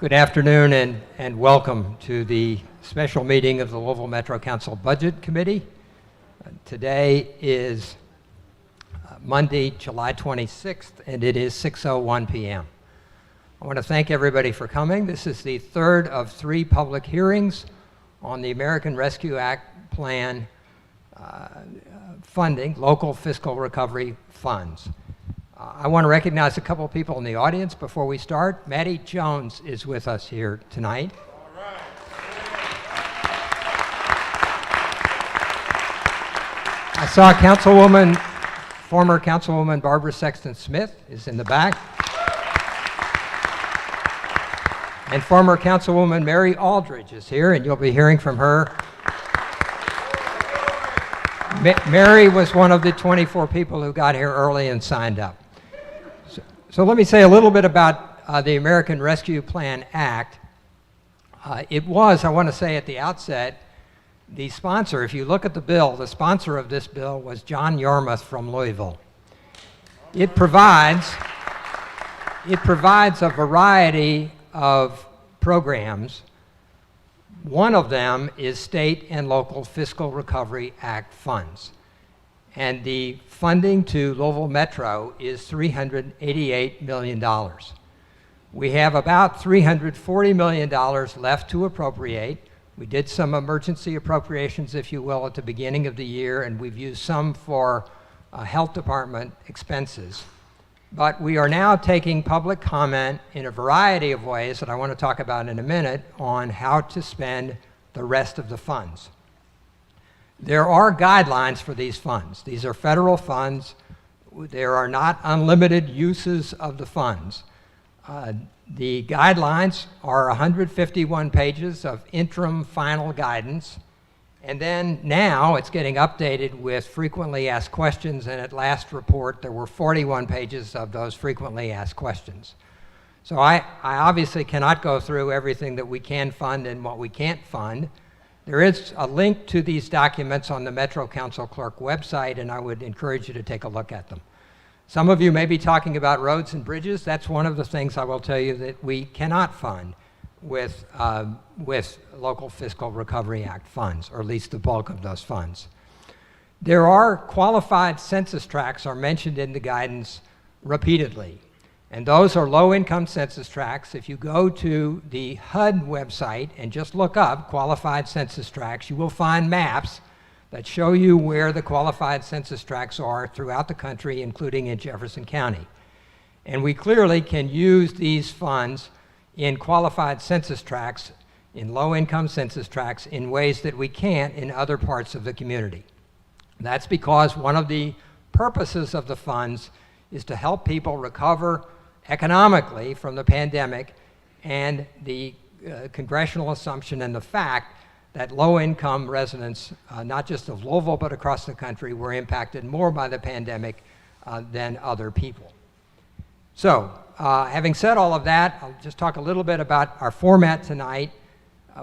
Good afternoon and welcome to the special meeting of the Louisville Metro Council Budget Committee. Today is Monday, July 26th, and it is 6:01 p.m. I want to thank everybody for coming. This is the third of three public hearings on the American Rescue Act plan funding, local fiscal recovery funds. I want to recognize a couple of people in the audience before we start. Maddie Jones is with us here tonight. All right. I saw former Councilwoman Barbara Sexton Smith is in the back. And former Councilwoman Mary Aldridge is here, and you'll be hearing from her. Mary was one of the 24 people who got here early and signed up. So let me say a little bit about the American Rescue Plan Act. It was, I want to say at the outset, the sponsor, if you look at the bill, the sponsor of this bill was John Yarmouth from Louisville. It provides a variety of programs. One of them is state and local Fiscal Recovery Act funds. And the funding to Louisville Metro is $388 million. We have about $340 million left to appropriate. We did some emergency appropriations, if you will, at the beginning of the year, and we've used some for health department expenses. But we are now taking public comment in a variety of ways that I want to talk about in a minute on how to spend the rest of the funds. There are guidelines for these funds. These are federal funds. There are not unlimited uses of the funds. The guidelines are 151 pages of interim final guidance, and then now it's getting updated with frequently asked questions, and at last report there were 41 pages of those frequently asked questions. So I obviously cannot go through everything that we can fund and what we can't fund. There is a link to these documents on the Metro Council Clerk website, and I would encourage you to take a look at them. Some of you may be talking about roads and bridges. That's one of the things I will tell you that we cannot fund with local Fiscal Recovery Act funds, or at least the bulk of those funds. There are qualified census tracts are mentioned in the guidance repeatedly. And those are low-income census tracts. If you go to the HUD website and just look up qualified census tracts, you will find maps that show you where the qualified census tracts are throughout the country, including in Jefferson County. And we clearly can use these funds in qualified census tracts, in low-income census tracts, in ways that we can't in other parts of the community. That's because one of the purposes of the funds is to help people recover economically from the pandemic, and the congressional assumption and the fact that low-income residents, not just of Louisville but across the country, were impacted more by the pandemic than other people. So, having said all of that, I'll just talk a little bit about our format tonight.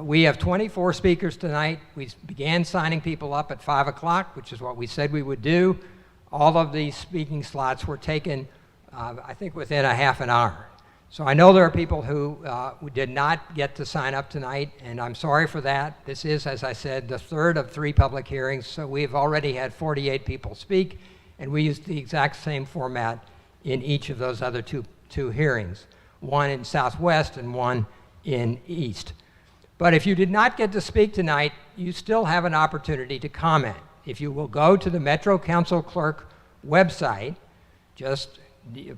We have 24 speakers tonight. We began signing people up at 5 o'clock, which is what we said we would do. All of these speaking slots were taken I think within a half an hour. So I know there are people who did not get to sign up tonight, and I'm sorry for that. This is, as I said, the third of three public hearings, so we've already had 48 people speak, and we used the exact same format in each of those other two hearings, one in Southwest and one in East. But if you did not get to speak tonight, you still have an opportunity to comment. If you will go to the Metro Council Clerk website, just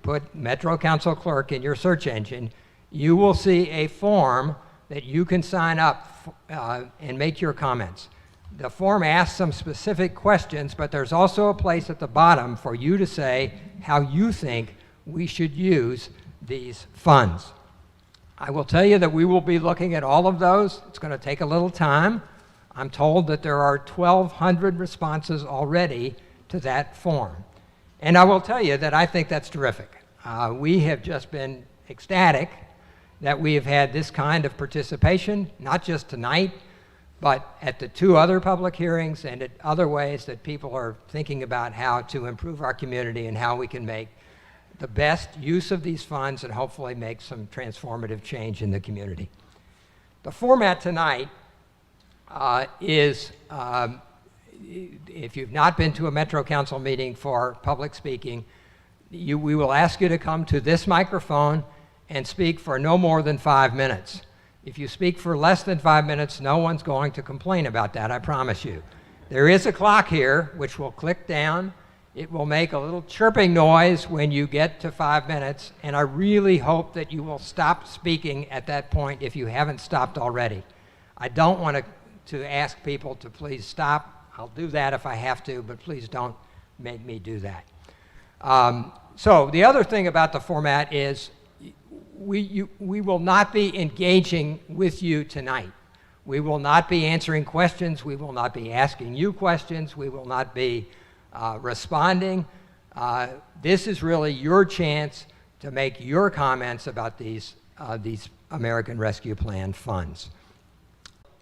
put Metro Council Clerk in your search engine, you will see a form that you can sign up and make your comments. The form asks some specific questions, but there's also a place at the bottom for you to say how you think we should use these funds. I will tell you that we will be looking at all of those. It's going to take a little time. I'm told that there are 1,200 responses already to that form. And I will tell you that I think that's terrific. We have just been ecstatic that we have had this kind of participation, not just tonight, but at the two other public hearings and at other ways that people are thinking about how to improve our community and how we can make the best use of these funds and hopefully make some transformative change in the community. The format tonight is, if you've not been to a Metro Council meeting for public speaking, we will ask you to come to this microphone and speak for no more than 5 minutes. If you speak for less than 5 minutes, no one's going to complain about that, I promise you. There is a clock here which will click down. It will make a little chirping noise when you get to 5 minutes, and I really hope that you will stop speaking at that point if you haven't stopped already. I don't want to ask people to please stop. I'll do that if I have to, but please don't make me do that. So the other thing about the format is we will not be engaging with you tonight. We will not be answering questions. We will not be asking you questions. We will not be responding. This is really your chance to make your comments about these American Rescue Plan funds.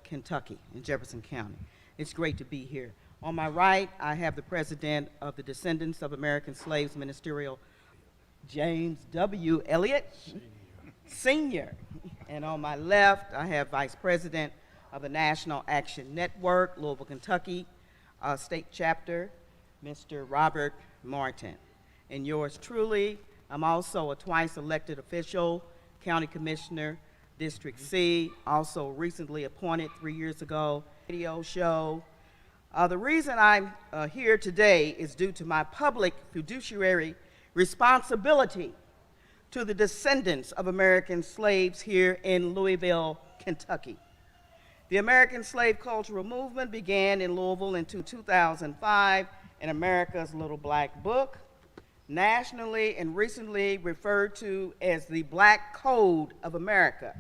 Kentucky in Jefferson County. It's great to be here. On my right, I have the president of the Descendants of American Slaves Ministerial, James W. Elliott, Sr. And on my left, I have Vice President of the National Action Network, Louisville, Kentucky, State Chapter, Mr. Robert Martin. And yours truly, I'm also a twice elected official, County Commissioner, District C, also recently appointed 3 years ago, radio show. The reason I'm here today is due to my public fiduciary responsibility to the descendants of American slaves here in Louisville, Kentucky. The American slave cultural movement began in Louisville in 2005 in America's Little Black Book, nationally and recently referred to as the Black Code of America.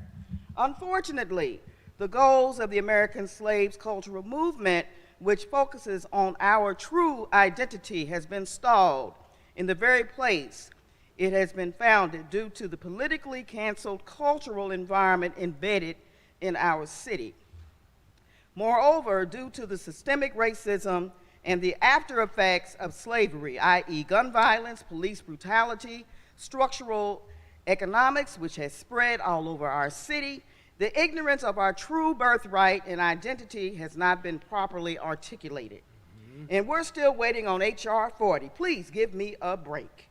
Unfortunately, the goals of the American slaves cultural movement, which focuses on our true identity, has been stalled in the very place it has been founded due to the politically canceled cultural environment embedded in our city. Moreover, due to the systemic racism and the after effects of slavery, i.e. gun violence, police brutality, structural economics, which has spread all over our city, the ignorance of our true birthright and identity has not been properly articulated. And we're still waiting on H.R. 40. Please give me a break.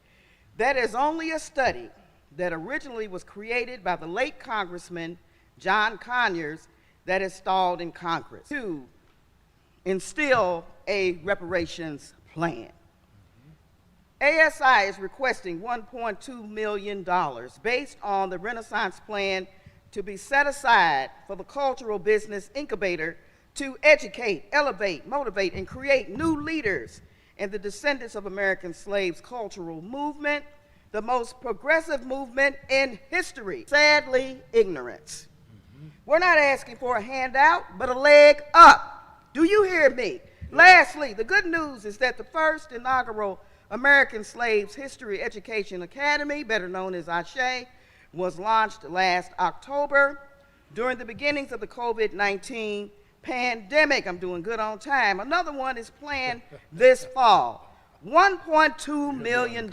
That is only a study that originally was created by the late Congressman John Conyers that is stalled in Congress to instill a reparations plan. ASI is requesting $1.2 million based on the Renaissance Plan to be set aside for the cultural business incubator to educate, elevate, motivate, and create new leaders in the descendants of American slaves cultural movement, the most progressive movement in history. Sadly, ignorance. We're not asking for a handout, but a leg up. Do you hear me? Lastly, the good news is that the first inaugural American Slaves History Education Academy, better known as ASHE, was launched last October during the beginnings of the COVID-19 pandemic. I'm doing good on time. Another one is planned this fall. $1.2 million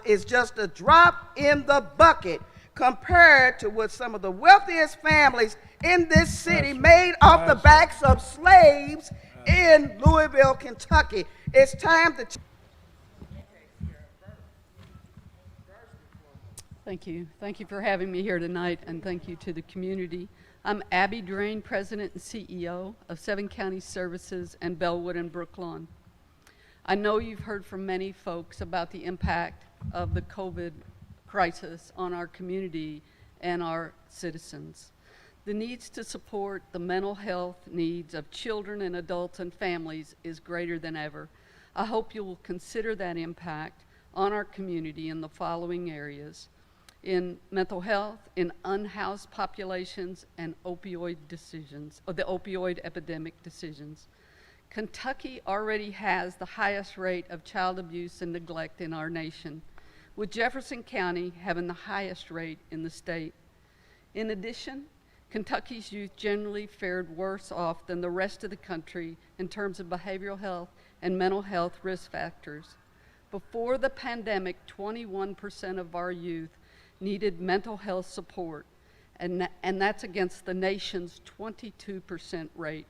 is just a drop in the bucket compared to what some of the wealthiest families in this city made off the backs of slaves in Louisville, Kentucky. It's time to... Thank you. Thank you for having me here tonight, and thank you to the community. I'm Abby Drain, President and CEO of 7 County Services and Bellwood and Brooklawn. I know you've heard from many folks about the impact of the COVID crisis on our community and our citizens. The needs to support the mental health needs of children and adults and families is greater than ever. I hope you will consider that impact on our community in the following areas: in mental health, in unhoused populations, and opioid decisions, or the opioid epidemic decisions. Kentucky already has the highest rate of child abuse and neglect in our nation, with Jefferson County having the highest rate in the state. In addition, Kentucky's youth generally fared worse off than the rest of the country in terms of behavioral health and mental health risk factors. Before the pandemic, 21% of our youth needed mental health support, and that's against the nation's 22% rate.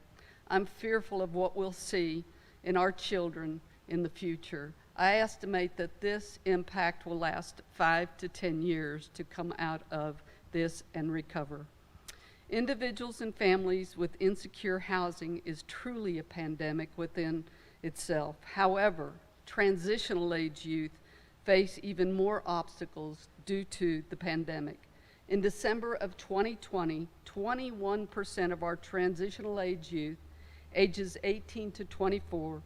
I'm fearful of what we'll see in our children in the future. I estimate that this impact will last 5 to 10 years to come out of this and recover. Individuals and families with insecure housing is truly a pandemic within itself. However, transitional age youth face even more obstacles due to the pandemic. In December of 2020, 21% of our transitional age youth, ages 18 to 24,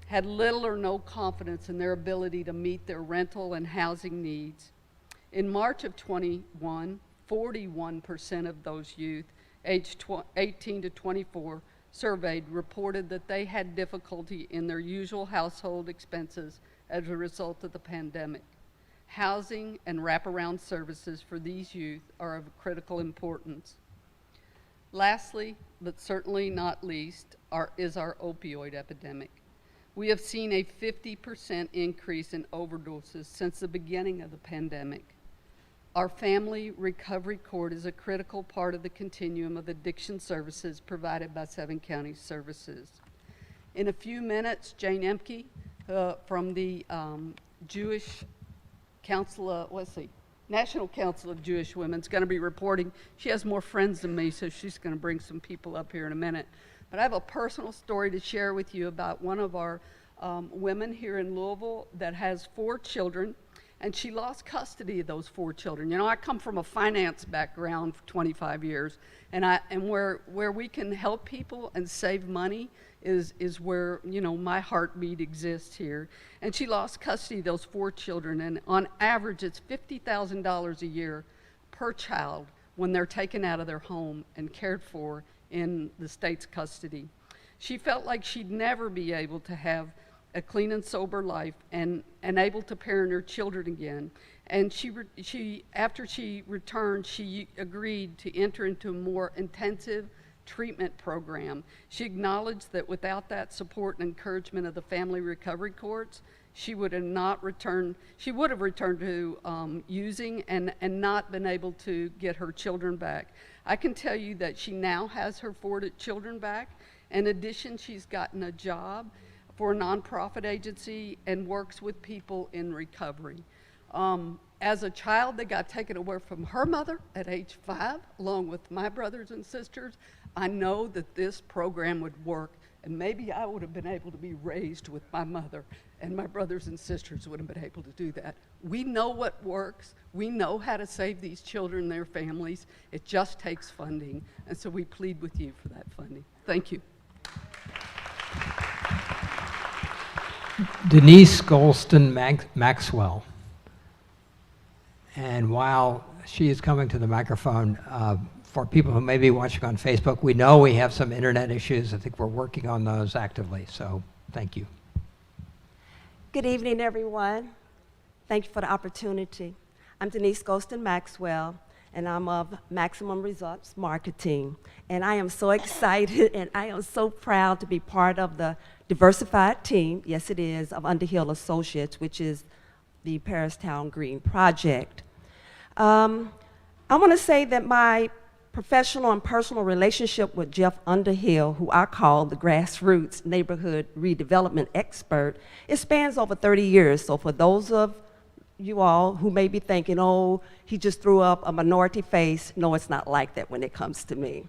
had little or no confidence in their ability to meet their rental and housing needs. In March of 21, 41% of those youth, aged 18 to 24, surveyed reported that they had difficulty in their usual household expenses as a result of the pandemic. Housing and wraparound services for these youth are of critical importance. Lastly, but certainly not least, is our opioid epidemic. We have seen a 50% increase in overdoses since the beginning of the pandemic. Our Family Recovery Court is a critical part of the continuum of addiction services provided by 7 County Services. In a few minutes, Jane Emke from the Jewish Council, National Council of Jewish Women is going to be reporting. She has more friends than me, so she's going to bring some people up here in a minute. But I have a personal story to share with you about one of our women here in Louisville that has 4 children, and she lost custody of those 4 children. You know, I come from a finance background for 25 years, and where we can help people and save money is where, you know, my heartbeat exists here. And she lost custody of those 4 children, and on average, it's $50,000 a year per child when they're taken out of their home and cared for in the state's custody. She felt like she'd never be able to have a clean and sober life and able to parent her children again. And after she returned, she agreed to enter into a more intensive treatment program. She acknowledged that without that support and encouragement of the Family Recovery Courts, she would have returned to using and not been able to get her children back. I can tell you that she now has her 4 children back. In addition, she's gotten a job for a nonprofit agency and works with people in recovery. As a child that got taken away from her mother at age 5, along with my brothers and sisters, I know that this program would work, and maybe I would have been able to be raised with my mother, and my brothers and sisters would have been able to do that. We know what works. We know how to save these children and their families. It just takes funding, and so we plead with you for that funding. Thank you. Denise Golston Maxwell. And while she is coming to the microphone, for people who may be watching on Facebook, we know we have some internet issues. I think we're working on those actively, so thank you. Good evening, everyone. Thank you for the opportunity. I'm Denise Golston Maxwell, and I'm of Maximum Results Marketing. And I am so excited and I am so proud to be part of the diversified team, yes it is, of Underhill Associates, which is the Paristown Green Project. I want to say that my professional and personal relationship with Jeff Underhill, who I call the grassroots neighborhood redevelopment expert, it spans over 30 years. So for those of you all who may be thinking, oh, he just threw up a minority face, no, it's not like that when it comes to me.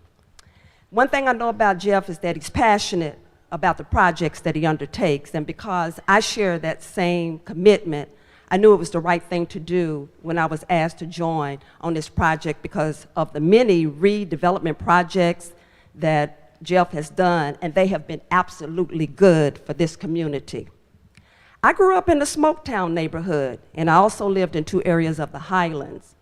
One thing I know about Jeff is that he's passionate about the projects that he undertakes, and because I share that same commitment, I knew it was the right thing to do when I was asked to join on this project because of the many redevelopment projects that Jeff has done, and they have been absolutely good for this community. I grew up in the Smoketown neighborhood, and I also lived in 2 areas of the Highlands.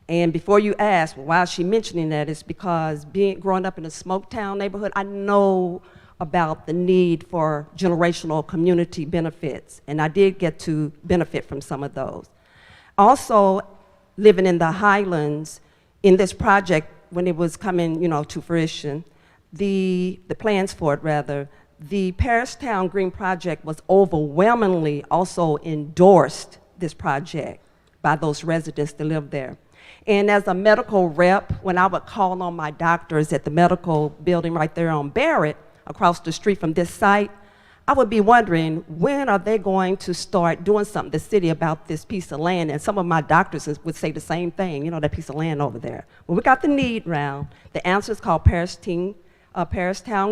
And before you ask, well, why is she mentioning that? It's because growing up in the Smoketown neighborhood, I know about the need for generational community benefits, and I did get to benefit from some of those. Also, living in the Highlands, in this project, when it was coming, to fruition, the plans for it rather, The Parristown Green Project was overwhelmingly also endorsed, this project, by those residents that live there. And as a medical rep, when I would call on my doctors at the medical building right there on Barrett, across the street from this site, I would be wondering, when are they going to start doing something, the city, about this piece of land? And some of my doctors would say the same thing, you know, that piece of land over there. Well, we got the need round. The answer is called Parristown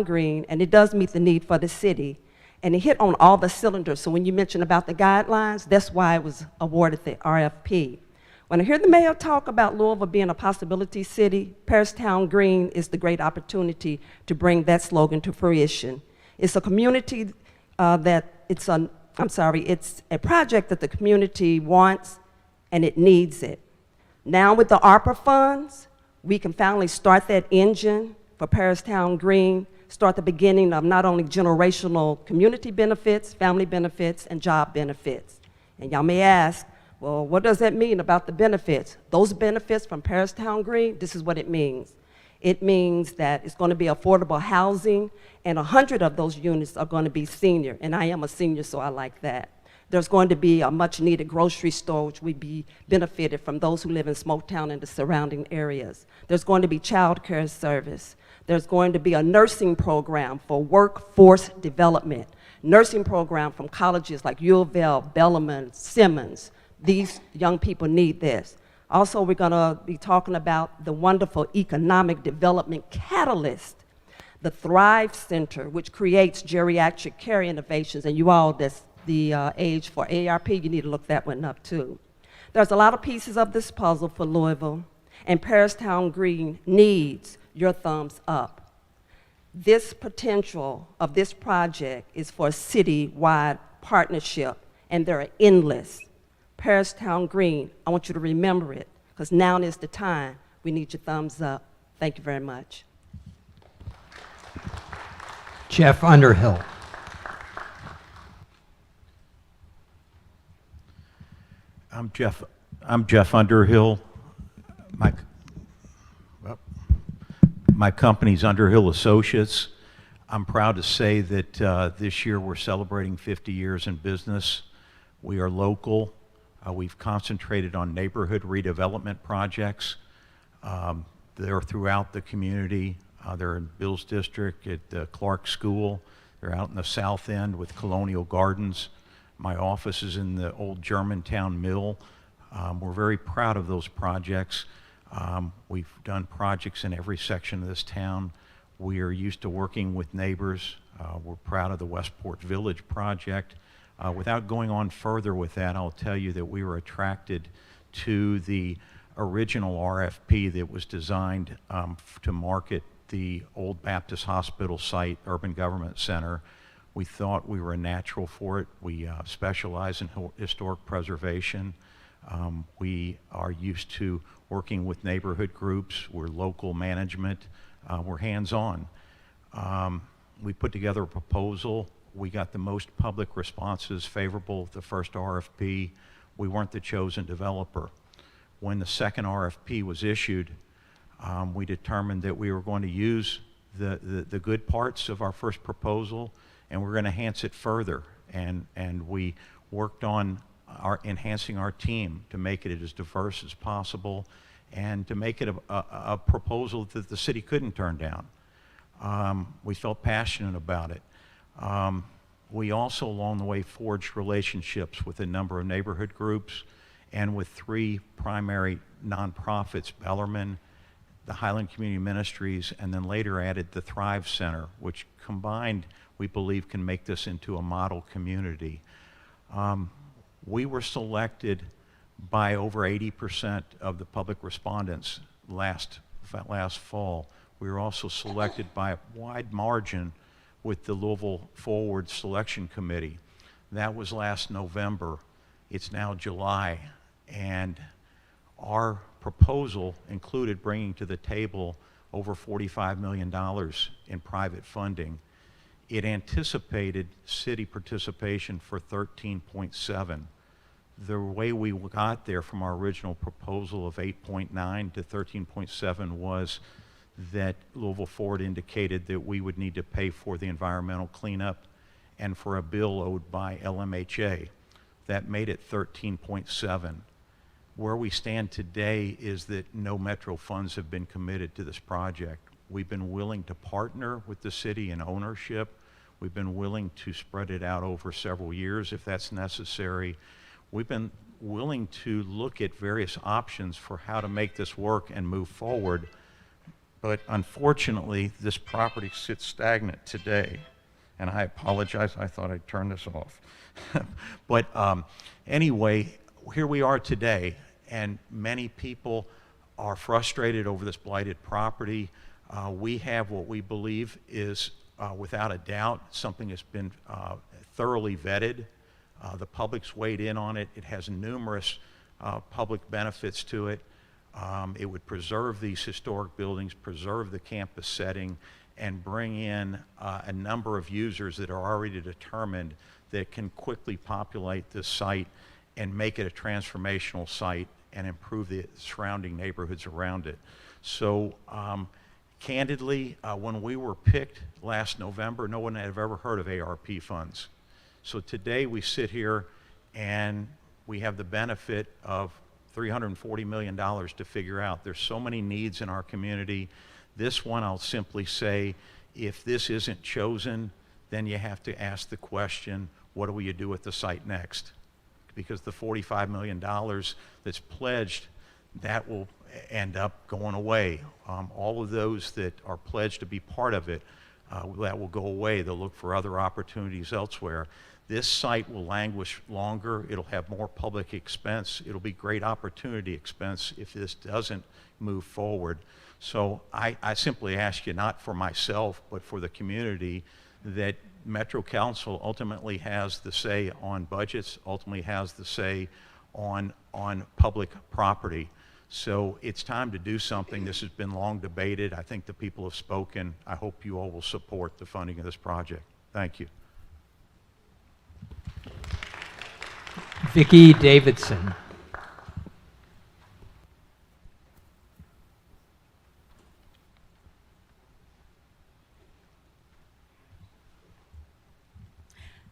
Green, and it does meet the need for the city. And it hit on all the cylinders. So when you mentioned about the guidelines, that's why it was awarded the RFP. When I hear the mayor talk about Louisville being a possibility city, Parristown Green is the great opportunity to bring that slogan to fruition. It's a community it's a project that the community wants, and it needs it. Now with the ARPA funds, we can finally start that engine for Parristown Green, start the beginning of not only generational community benefits, family benefits, and job benefits. And y'all may ask, well, what does that mean about the benefits? Those benefits from Parristown Green, this is what it means. It means that it's going to be affordable housing, and 100 of those units are going to be senior, and I am a senior, so I like that. There's going to be a much-needed grocery store, which would be benefited from those who live in Smoketown and the surrounding areas. There's going to be child care service. There's going to be a nursing program for workforce development, nursing program from colleges like U of L, Bellarmine, Simmons. These young people need this. Also, we're going to be talking about the wonderful economic development catalyst, the Thrive Center, which creates geriatric care innovations. And you all, that's the age for ARP, you need to look that one up too. There's a lot of pieces of this puzzle for Louisville, and Parristown Green needs your thumbs up. This potential of this project is for a city-wide partnership, and they're endless. Parristown Green, I want you to remember it, because now is the time. We need your thumbs up. Thank you very much. Jeff Underhill. I'm Jeff Underhill. My company's Underhill Associates. I'm proud to say that this year we're celebrating 50 years in business. We are local. We've concentrated on neighborhood redevelopment projects. They're throughout the community. They're in Bill's district at the Clark School. They're out in the South End with Colonial Gardens. My office is in the old Germantown Mill. We're very proud of those projects. We've done projects in every section of this town. We are used to working with neighbors. We're proud of the Westport Village project. Without going on further with that, I'll tell you that we were attracted to the original RFP that was designed to market the old Baptist Hospital site, Urban Government Center. We thought we were a natural for it. We specialize in historic preservation. We are used to working with neighborhood groups. We're local management. We're hands-on. We put together a proposal. We got the most public responses favorable the first RFP. We weren't the chosen developer. When the second RFP was issued, we determined that we were going to use the good parts of our first proposal, and we're going to enhance it further. And we worked on enhancing our team to make it as diverse as possible and to make it a proposal that the city couldn't turn down. We felt passionate about it. We also, along the way, forged relationships with a number of neighborhood groups and with 3 primary nonprofits, Bellarmine, the Highland Community Ministries, and then later added the Thrive Center, which combined, we believe, can make this into a model community. We were selected by over 80% of the public respondents last fall. We were also selected by a wide margin with the Louisville Forward Selection Committee. That was last November. It's now July, and our proposal included bringing to the table over $45 million in private funding. It anticipated city participation for 13.7. The way we got there from our original proposal of 8.9 to 13.7 was that Louisville Ford indicated that we would need to pay for the environmental cleanup and for a bill owed by LMHA. That made it 13.7. Where we stand today is that no Metro funds have been committed to this project. We've been willing to partner with the city in ownership. We've been willing to spread it out over several years if that's necessary. We've been willing to look at various options for how to make this work and move forward. But unfortunately, this property sits stagnant today. And I apologize, I thought I'd turn this off. But anyway, here we are today, and many people are frustrated over this blighted property. We have what we believe is, without a doubt, something that's been thoroughly vetted. The public's weighed in on it. It has numerous public benefits to it. It would preserve these historic buildings, preserve the campus setting, and bring in a number of users that are already determined that can quickly populate this site and make it a transformational site and improve the surrounding neighborhoods around it. So candidly, when we were picked last November, no one had ever heard of ARP funds. So today we sit here and we have the benefit of $340 million to figure out. There's so many needs in our community. This one, I'll simply say, if this isn't chosen, then you have to ask the question, what do you do with the site next? Because the $45 million that's pledged, that will end up going away. All of those that are pledged to be part of it, that will go away. They'll look for other opportunities elsewhere. This site will languish longer. It'll have more public expense. It'll be great opportunity expense if this doesn't move forward. So I simply ask you, not for myself, but for the community, that Metro Council ultimately has the say on budgets, ultimately has the say on public property. So it's time to do something. This has been long debated. I think the people have spoken. I hope you all will support the funding of this project. Thank you. Vicki Davidson.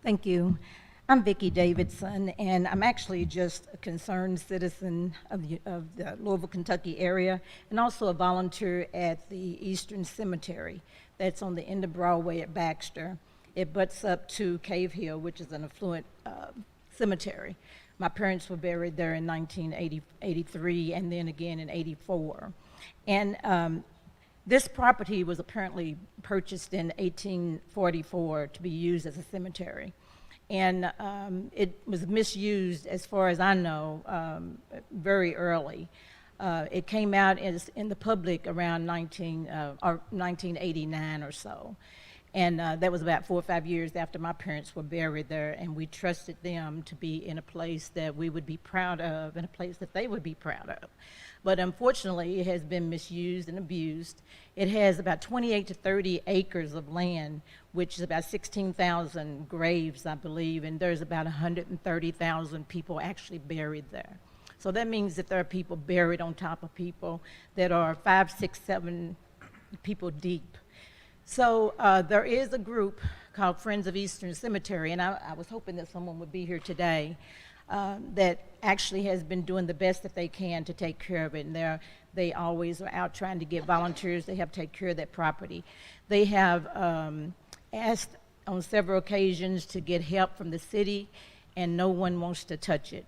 Thank you. I'm Vicki Davidson, and I'm actually just a concerned citizen of the Louisville, Kentucky area, and also a volunteer at the Eastern Cemetery. That's on the end of Broadway at Baxter. It butts up to Cave Hill, which is an affluent cemetery. My parents were buried there in 1983 and then again in 84. And this property was apparently purchased in 1844 to be used as a cemetery. And it was misused, as far as I know, very early. It came out in the public around 1989 or so. And that was about 4 or 5 years after my parents were buried there, and we trusted them to be in a place that we would be proud of, in a place that they would be proud of. But unfortunately, it has been misused and abused. It has about 28 to 30 acres of land, which is about 16,000 graves, I believe, and there's about 130,000 people actually buried there. So that means that there are people buried on top of people that are 5, 6, 7 people deep. So there is a group called Friends of Eastern Cemetery, and I was hoping that someone would be here today, that actually has been doing the best that they can to take care of it. And they always are out trying to get volunteers to help take care of that property. They have asked on several occasions to get help from the city, and no one wants to touch it.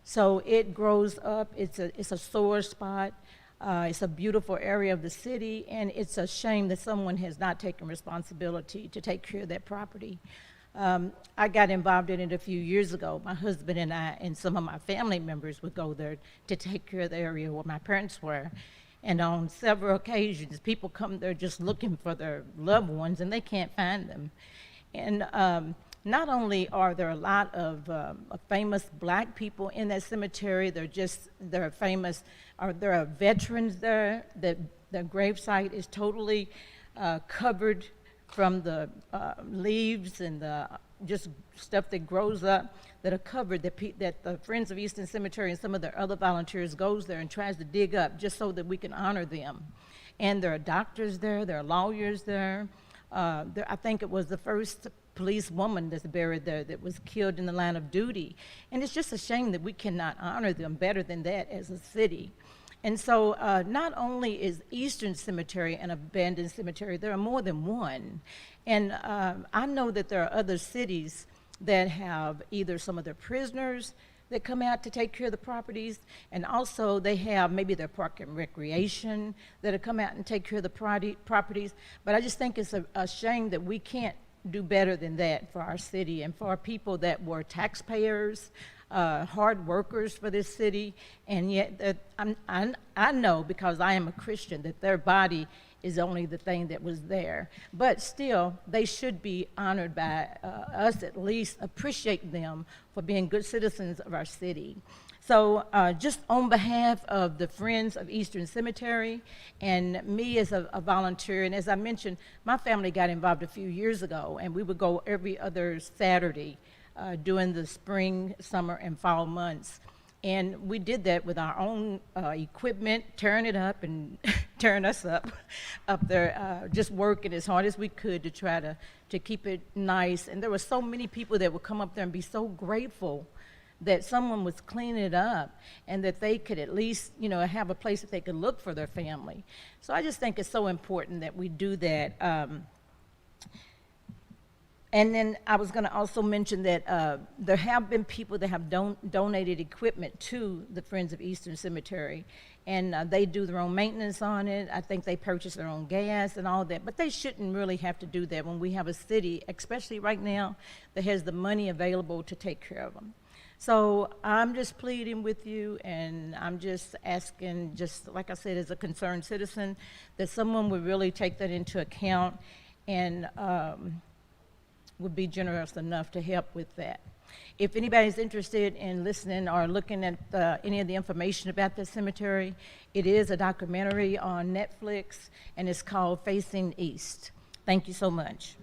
So it grows up. It's a sore spot. It's a beautiful area of the city, and it's a shame that someone has not taken responsibility to take care of that property. I got involved in it a few years ago. My husband and I and some of my family members would go there to take care of the area where my parents were. And on several occasions, people come there just looking for their loved ones, and they can't find them. And not only are there a lot of famous black people in that cemetery, there are veterans there. The gravesite is totally covered from the leaves and the just stuff that grows up that are covered, that the Friends of Eastern Cemetery and some of their other volunteers goes there and tries to dig up just so that we can honor them. And there are doctors there, there are lawyers there. I think it was the first police woman that's buried there that was killed in the line of duty. And it's just a shame that we cannot honor them better than that as a city. And so not only is Eastern Cemetery an abandoned cemetery, there are more than one. And I know that there are other cities that have either some of their prisoners that come out to take care of the properties, and also they have maybe their park and recreation that have come out and take care of the properties. But I just think it's a shame that we can't do better than that for our city and for our people that were taxpayers, hard workers for this city, and yet I know, because I am a Christian, that their body is only the thing that was there. But still, they should be honored by us, at least appreciate them for being good citizens of our city. So just on behalf of the Friends of Eastern Cemetery and me as a volunteer, and as I mentioned, my family got involved a few years ago, and we would go every other Saturday during the spring, summer, and fall months. And we did that with our own equipment, tearing it up and tearing us up there, just working as hard as we could to try to keep it nice. And there were so many people that would come up there and be so grateful that someone was cleaning it up and that they could at least, you know, have a place that they could look for their family. So I just think it's so important that we do that. And then I was going to also mention that there have been people that have donated equipment to the Friends of Eastern Cemetery, and they do their own maintenance on it. I think they purchase their own gas and all that, but they shouldn't really have to do that when we have a city, especially right now, that has the money available to take care of them. So I'm just pleading with you, and I'm just asking, just like I said, as a concerned citizen, that someone would really take that into account and would be generous enough to help with that. If anybody's interested in listening or looking at any of the information about the cemetery, it is a documentary on Netflix, and it's called Facing East. Thank you so much.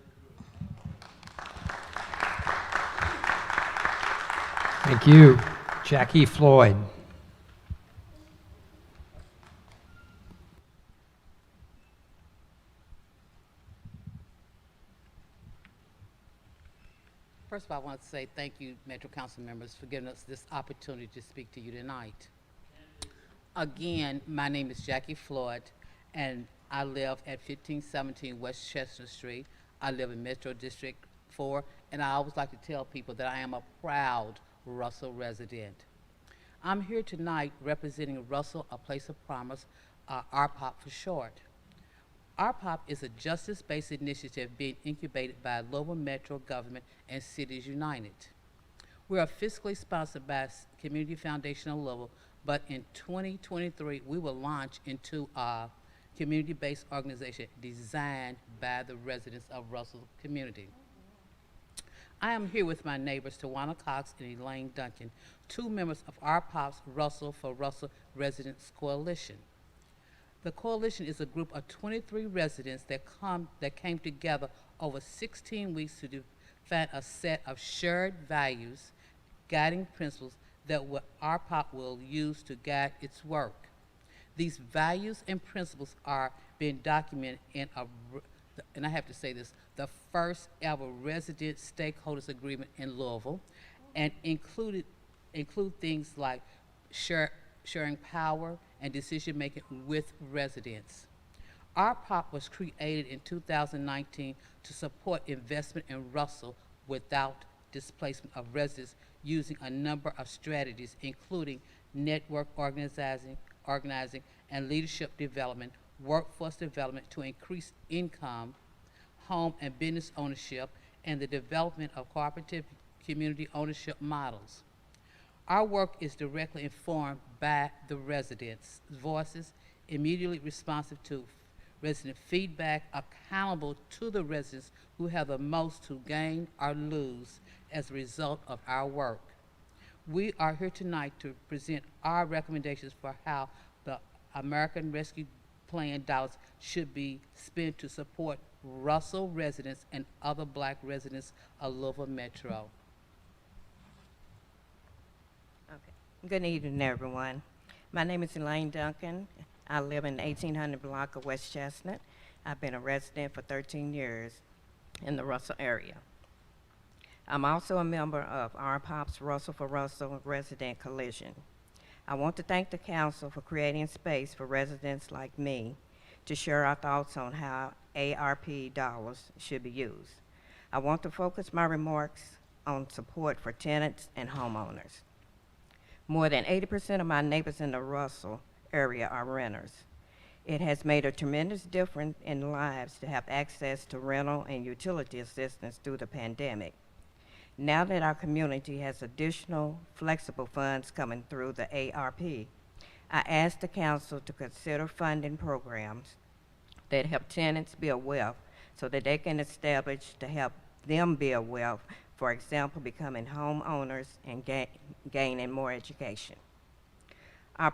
Thank you. Jackie Floyd. First of all, I want to say thank you, Metro Council members, for giving us this opportunity to speak to you tonight. Again, my name is Jackie Floyd, and I live at 1517 West Chestnut Street. I live in Metro District 4, and I always like to tell people that I am a proud Russell resident. I'm here tonight representing Russell, A Place of Promise, RPOP for short. RPOP is a justice-based initiative being incubated by Louisville Metro Government and Cities United. We are fiscally sponsored by Community Foundation of Louisville, but in 2023, we will launch into a community-based organization designed by the residents of Russell community. I am here with my neighbors, Tawana Cox and Elaine Duncan, two members of RPOP's Russell for Russell Residents Coalition. The coalition is a group of 23 residents that came together over 16 weeks to define a set of shared values, guiding principles that RPOP will use to guide its work. These values and principles are being documented in and I have to say this, the first ever resident stakeholders agreement in Louisville, and include things like sharing power and decision-making with residents. RPOP was created in 2019 to support investment in Russell without displacement of residents using a number of strategies, including network organizing, and leadership development, workforce development to increase income, home and business ownership, and the development of cooperative community ownership models. Our work is directly informed by the residents' voices, immediately responsive to resident feedback, accountable to the residents who have the most to gain or lose as a result of our work. We are here tonight to present our recommendations for how the American Rescue Plan dollars should be spent to support Russell residents and other Black residents of Louisville Metro. Okay. Good evening, everyone. My name is Elaine Duncan. I live in the 1800 block of West Chestnut. I've been a resident for 13 years in the Russell area. I'm also a member of RPOP's Russell for Russell Resident Coalition. I want to thank the council for creating space for residents like me to share our thoughts on how ARP dollars should be used. I want to focus my remarks on support for tenants and homeowners. More than 80% of my neighbors in the Russell area are renters. It has made a tremendous difference in lives to have access to rental and utility assistance through the pandemic. Now that our community has additional flexible funds coming through the ARP, I ask the council to consider funding programs that help tenants build wealth so that they can establish to help them build wealth, for example, becoming homeowners and gaining more education. One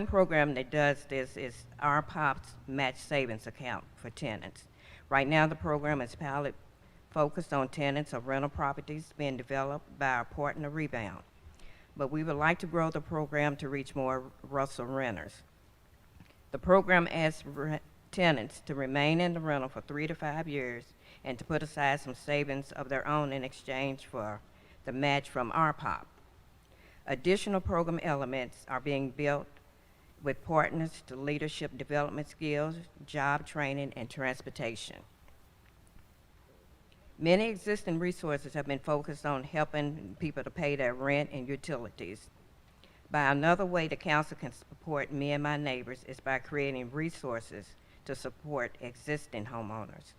program that does this is our POP's Match Savings Account for tenants. Right now, the program is pilot focused on tenants of rental properties being developed by our partner Rebound. But we would like to grow the program to reach more Russell renters. The program asks tenants to remain in the rental for 3 to 5 years and to put aside some savings of their own in exchange for the match from our POP. Additional program elements are being built with partners to leadership development skills, job training, and transportation. Many existing resources have been focused on helping people to pay their rent and utilities. By another way the council can support me and my neighbors is by creating resources to support existing homeowners.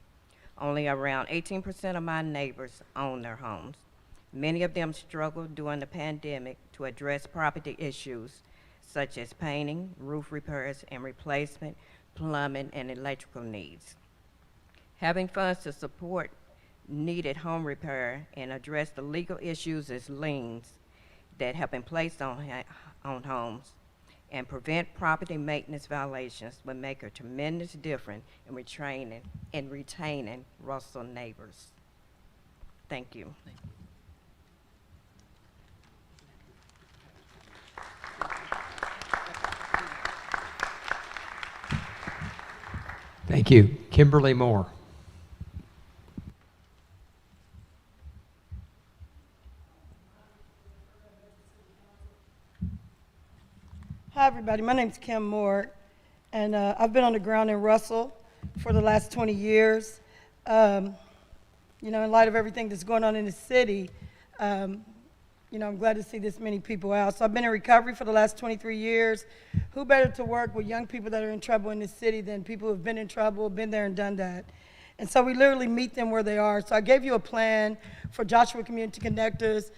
Only around 18% of my neighbors own their homes. Many of them struggled during the pandemic to address property issues such as painting, roof repairs and replacement, plumbing, and electrical needs. Having funds to support needed home repair and address the legal issues as liens that have been placed on homes and prevent property maintenance violations would make a tremendous difference in retaining Russell neighbors. Thank you. Thank you. Thank you. Kimberly Moore. Hi, everybody. My name's Kim Moore, and I've been on the ground in Russell for the last 20 years. You know, in light of everything that's going on in the city, you know, I'm glad to see this many people out. So I've been in recovery for the last 23 years. Who better to work with young people that are in trouble in this city than people who have been in trouble, been there and done that. And so we literally meet them where they are. So I gave you a plan for Joshua Community Connectors,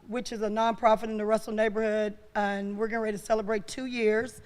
which is a nonprofit in the Russell neighborhood, and we're getting ready to celebrate 2 years.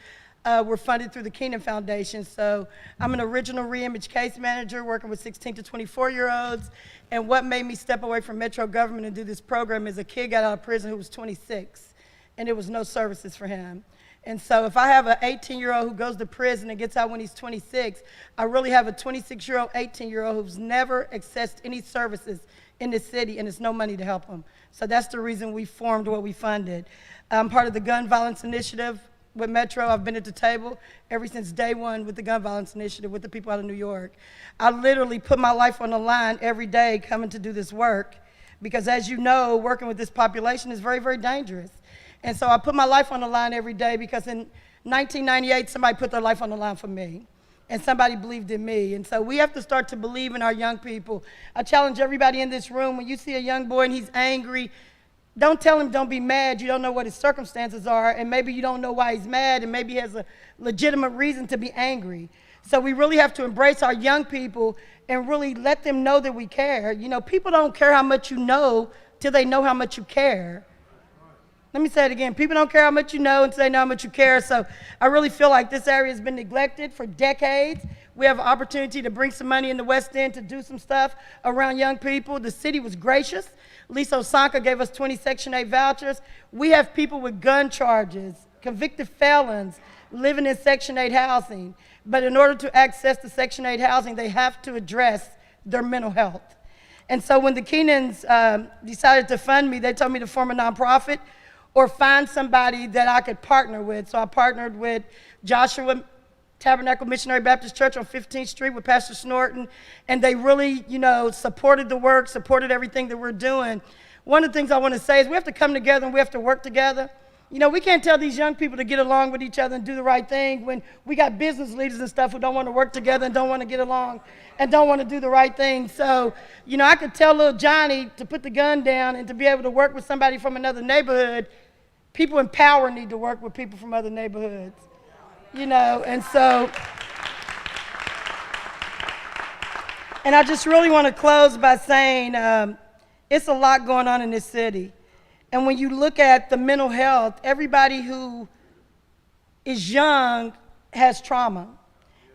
We're funded through the Keenan Foundation. So I'm an original reimage case manager working with 16 to 24-year-olds. And what made me step away from Metro government and do this program is a kid got out of prison who was 26, and there was no services for him. And so if I have an 18-year-old who goes to prison and gets out when he's 26, I really have a 26-year-old, 18-year-old who's never accessed any services in the city, and there's no money to help them. So that's the reason we formed what we funded. I'm part of the Gun Violence Initiative with Metro. I've been at the table ever since day one with the Gun Violence Initiative with the people out of New York. I literally put my life on the line every day coming to do this work because, as you know, working with this population is very, very dangerous. And so I put my life on the line every day because in 1998, somebody put their life on the line for me. And somebody believed in me. And so we have to start to believe in our young people. I challenge everybody in this room, when you see a young boy and he's angry, don't tell him don't be mad. You don't know what his circumstances are, and maybe you don't know why he's mad, and maybe he has a legitimate reason to be angry. So we really have to embrace our young people and really let them know that we care. You know, people don't care how much you know till they know how much you care. Let me say it again. People don't care how much you know until they know how much you care. So I really feel like this area has been neglected for decades. We have an opportunity to bring some money in the West End to do some stuff around young people. The city was gracious. Lisa Osaka gave us 20 Section 8 vouchers. We have people with gun charges, convicted felons, living in Section 8 housing. But in order to access the Section 8 housing, they have to address their mental health. And so when the Keenans decided to fund me, they told me to form a nonprofit or find somebody that I could partner with. So I partnered with Joshua Tabernacle Missionary Baptist Church on 15th Street with Pastor Snarton, and they really, supported the work, supported everything that we're doing. One of the things I want to say is we have to come together and we have to work together. We can't tell these young people to get along with each other and do the right thing when we got business leaders and stuff who don't want to work together and don't want to get along and don't want to do the right thing. So, I could tell little Johnny to put the gun down and to be able to work with somebody from another neighborhood. People in power need to work with people from other neighborhoods, and so, and I just really want to close by saying it's a lot going on in this city. And when you look at the mental health, everybody who is young has trauma.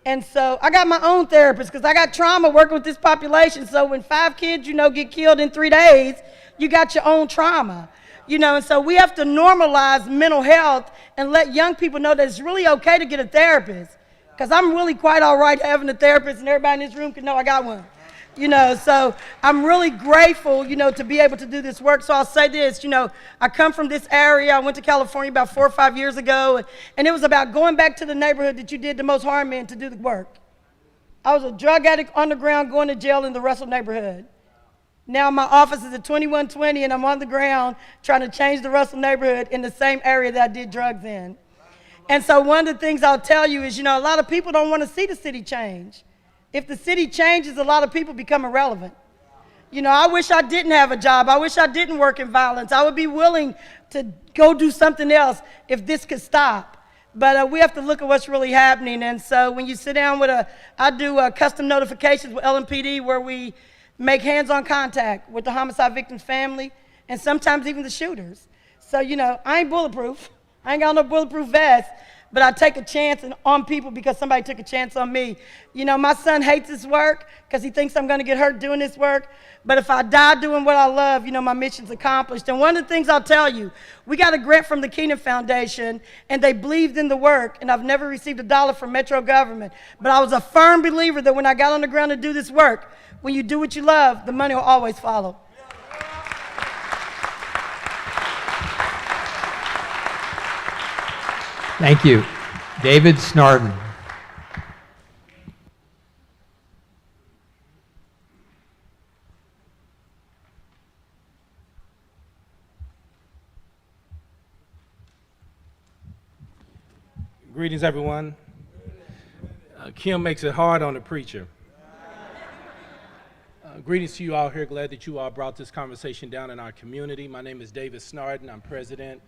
And so I got my own therapist because I got trauma working with this population. So when 5 kids, get killed in 3 days, you got your own trauma. And so we have to normalize mental health and let young people know that it's really okay to get a therapist. Because I'm really quite all right having a therapist, and everybody in this room can know I got one. So I'm really grateful, to be able to do this work. So I'll say this, I come from this area. I went to California about 4 or 5 years ago, and it was about going back to the neighborhood that you did the most harm in to do the work. I was a drug addict on the ground going to jail in the Russell neighborhood. Now my office is at 2120, and I'm on the ground trying to change the Russell neighborhood in the same area that I did drugs in. And so one of the things I'll tell you is, a lot of people don't want to see the city change. If the city changes, a lot of people become irrelevant. I wish I didn't have a job. I wish I didn't work in violence. I would be willing to go do something else if this could stop. But we have to look at what's really happening. And so when you sit down I do custom notifications with LMPD where we make hands-on contact with the homicide victim's family and sometimes even the shooters. So, I ain't bulletproof. I ain't got no bulletproof vest. But I take a chance on people because somebody took a chance on me. My son hates this work because he thinks I'm going to get hurt doing this work. But if I die doing what I love, my mission's accomplished. And one of the things I'll tell you, we got a grant from the Keenan Foundation, and they believed in the work, and I've never received $1 from Metro government. But I was a firm believer that when I got on the ground to do this work, when you do what you love, the money will always follow. Thank you. David Snarton. Greetings, everyone. Kim makes it hard on the preacher. Greetings to you all here. Glad that you all brought this conversation down in our community. My name is David Snarton. I'm president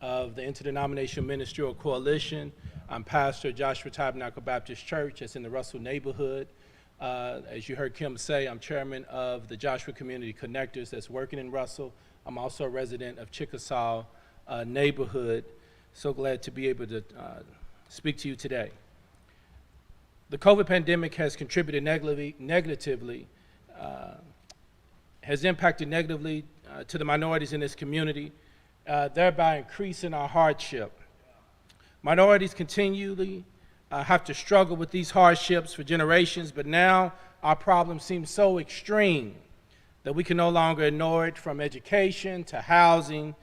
of the Interdenominational Ministerial Coalition. I'm pastor at Joshua Tabernacle Baptist Church. That's in the Russell neighborhood. As you heard Kim say, I'm chairman of the Joshua Community Connectors that's working in Russell. I'm also a resident of Chickasaw neighborhood. So glad to be able to speak to you today. The COVID pandemic has contributed negatively, has impacted negatively to the minorities in this community, thereby increasing our hardship. Minorities continually have to struggle with these hardships for generations, but now our problem seems so extreme that we can no longer ignore it, from education to housing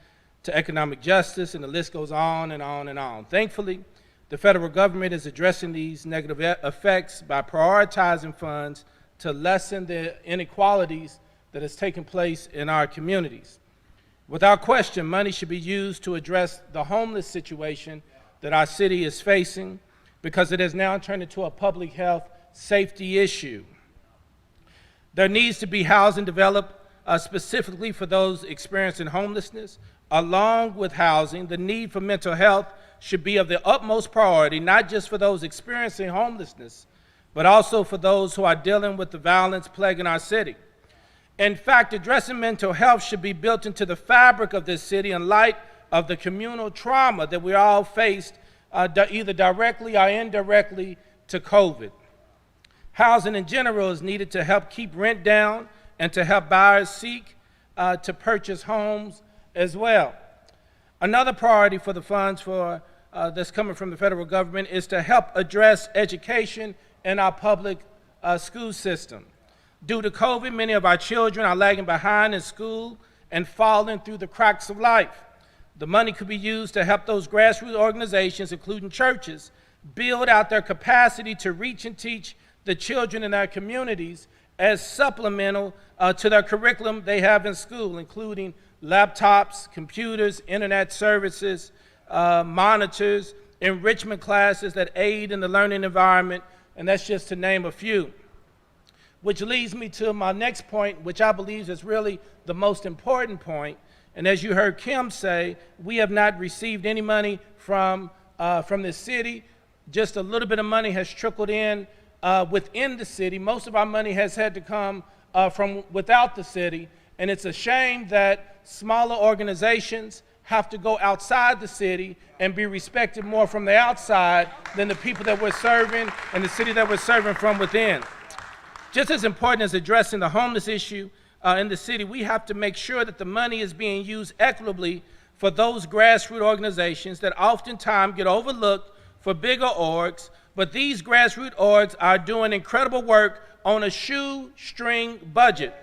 to economic justice, and the list goes on and on and on. Thankfully, the federal government is addressing these negative effects by prioritizing funds to lessen the inequalities that has taken place in our communities. Without question, money should be used to address the homeless situation that our city is facing, because it has now turned into a public health safety issue. There needs to be housing developed specifically for those experiencing homelessness. Along with housing, the need for mental health should be of the utmost priority, not just for those experiencing homelessness, but also for those who are dealing with the violence plaguing our city. In fact, addressing mental health should be built into the fabric of this city in light of the communal trauma that we all faced either directly or indirectly to COVID. Housing in general is needed to help keep rent down and to help buyers seek to purchase homes as well. Another priority for the funds for that's coming from the federal government is to help address education in our public school system. Due to COVID, many of our children are lagging behind in school and falling through the cracks of life. The money could be used to help those grassroots organizations, including churches, build out their capacity to reach and teach the children in their communities as supplemental to their curriculum they have in school, including laptops, computers, internet services, monitors, enrichment classes that aid in the learning environment, and that's just to name a few. Which leads me to my next point, which I believe is really the most important point. And as you heard Kim say, we have not received any money from the city. Just a little bit of money has trickled in within the city. Most of our money has had to come from without the city. And it's a shame that smaller organizations have to go outside the city and be respected more from the outside than the people that we're serving and the city that we're serving from within. Just as important as addressing the homeless issue in the city, we have to make sure that the money is being used equitably for those grassroots organizations that oftentimes get overlooked for bigger orgs, but these grassroots orgs are doing incredible work on a shoestring budget.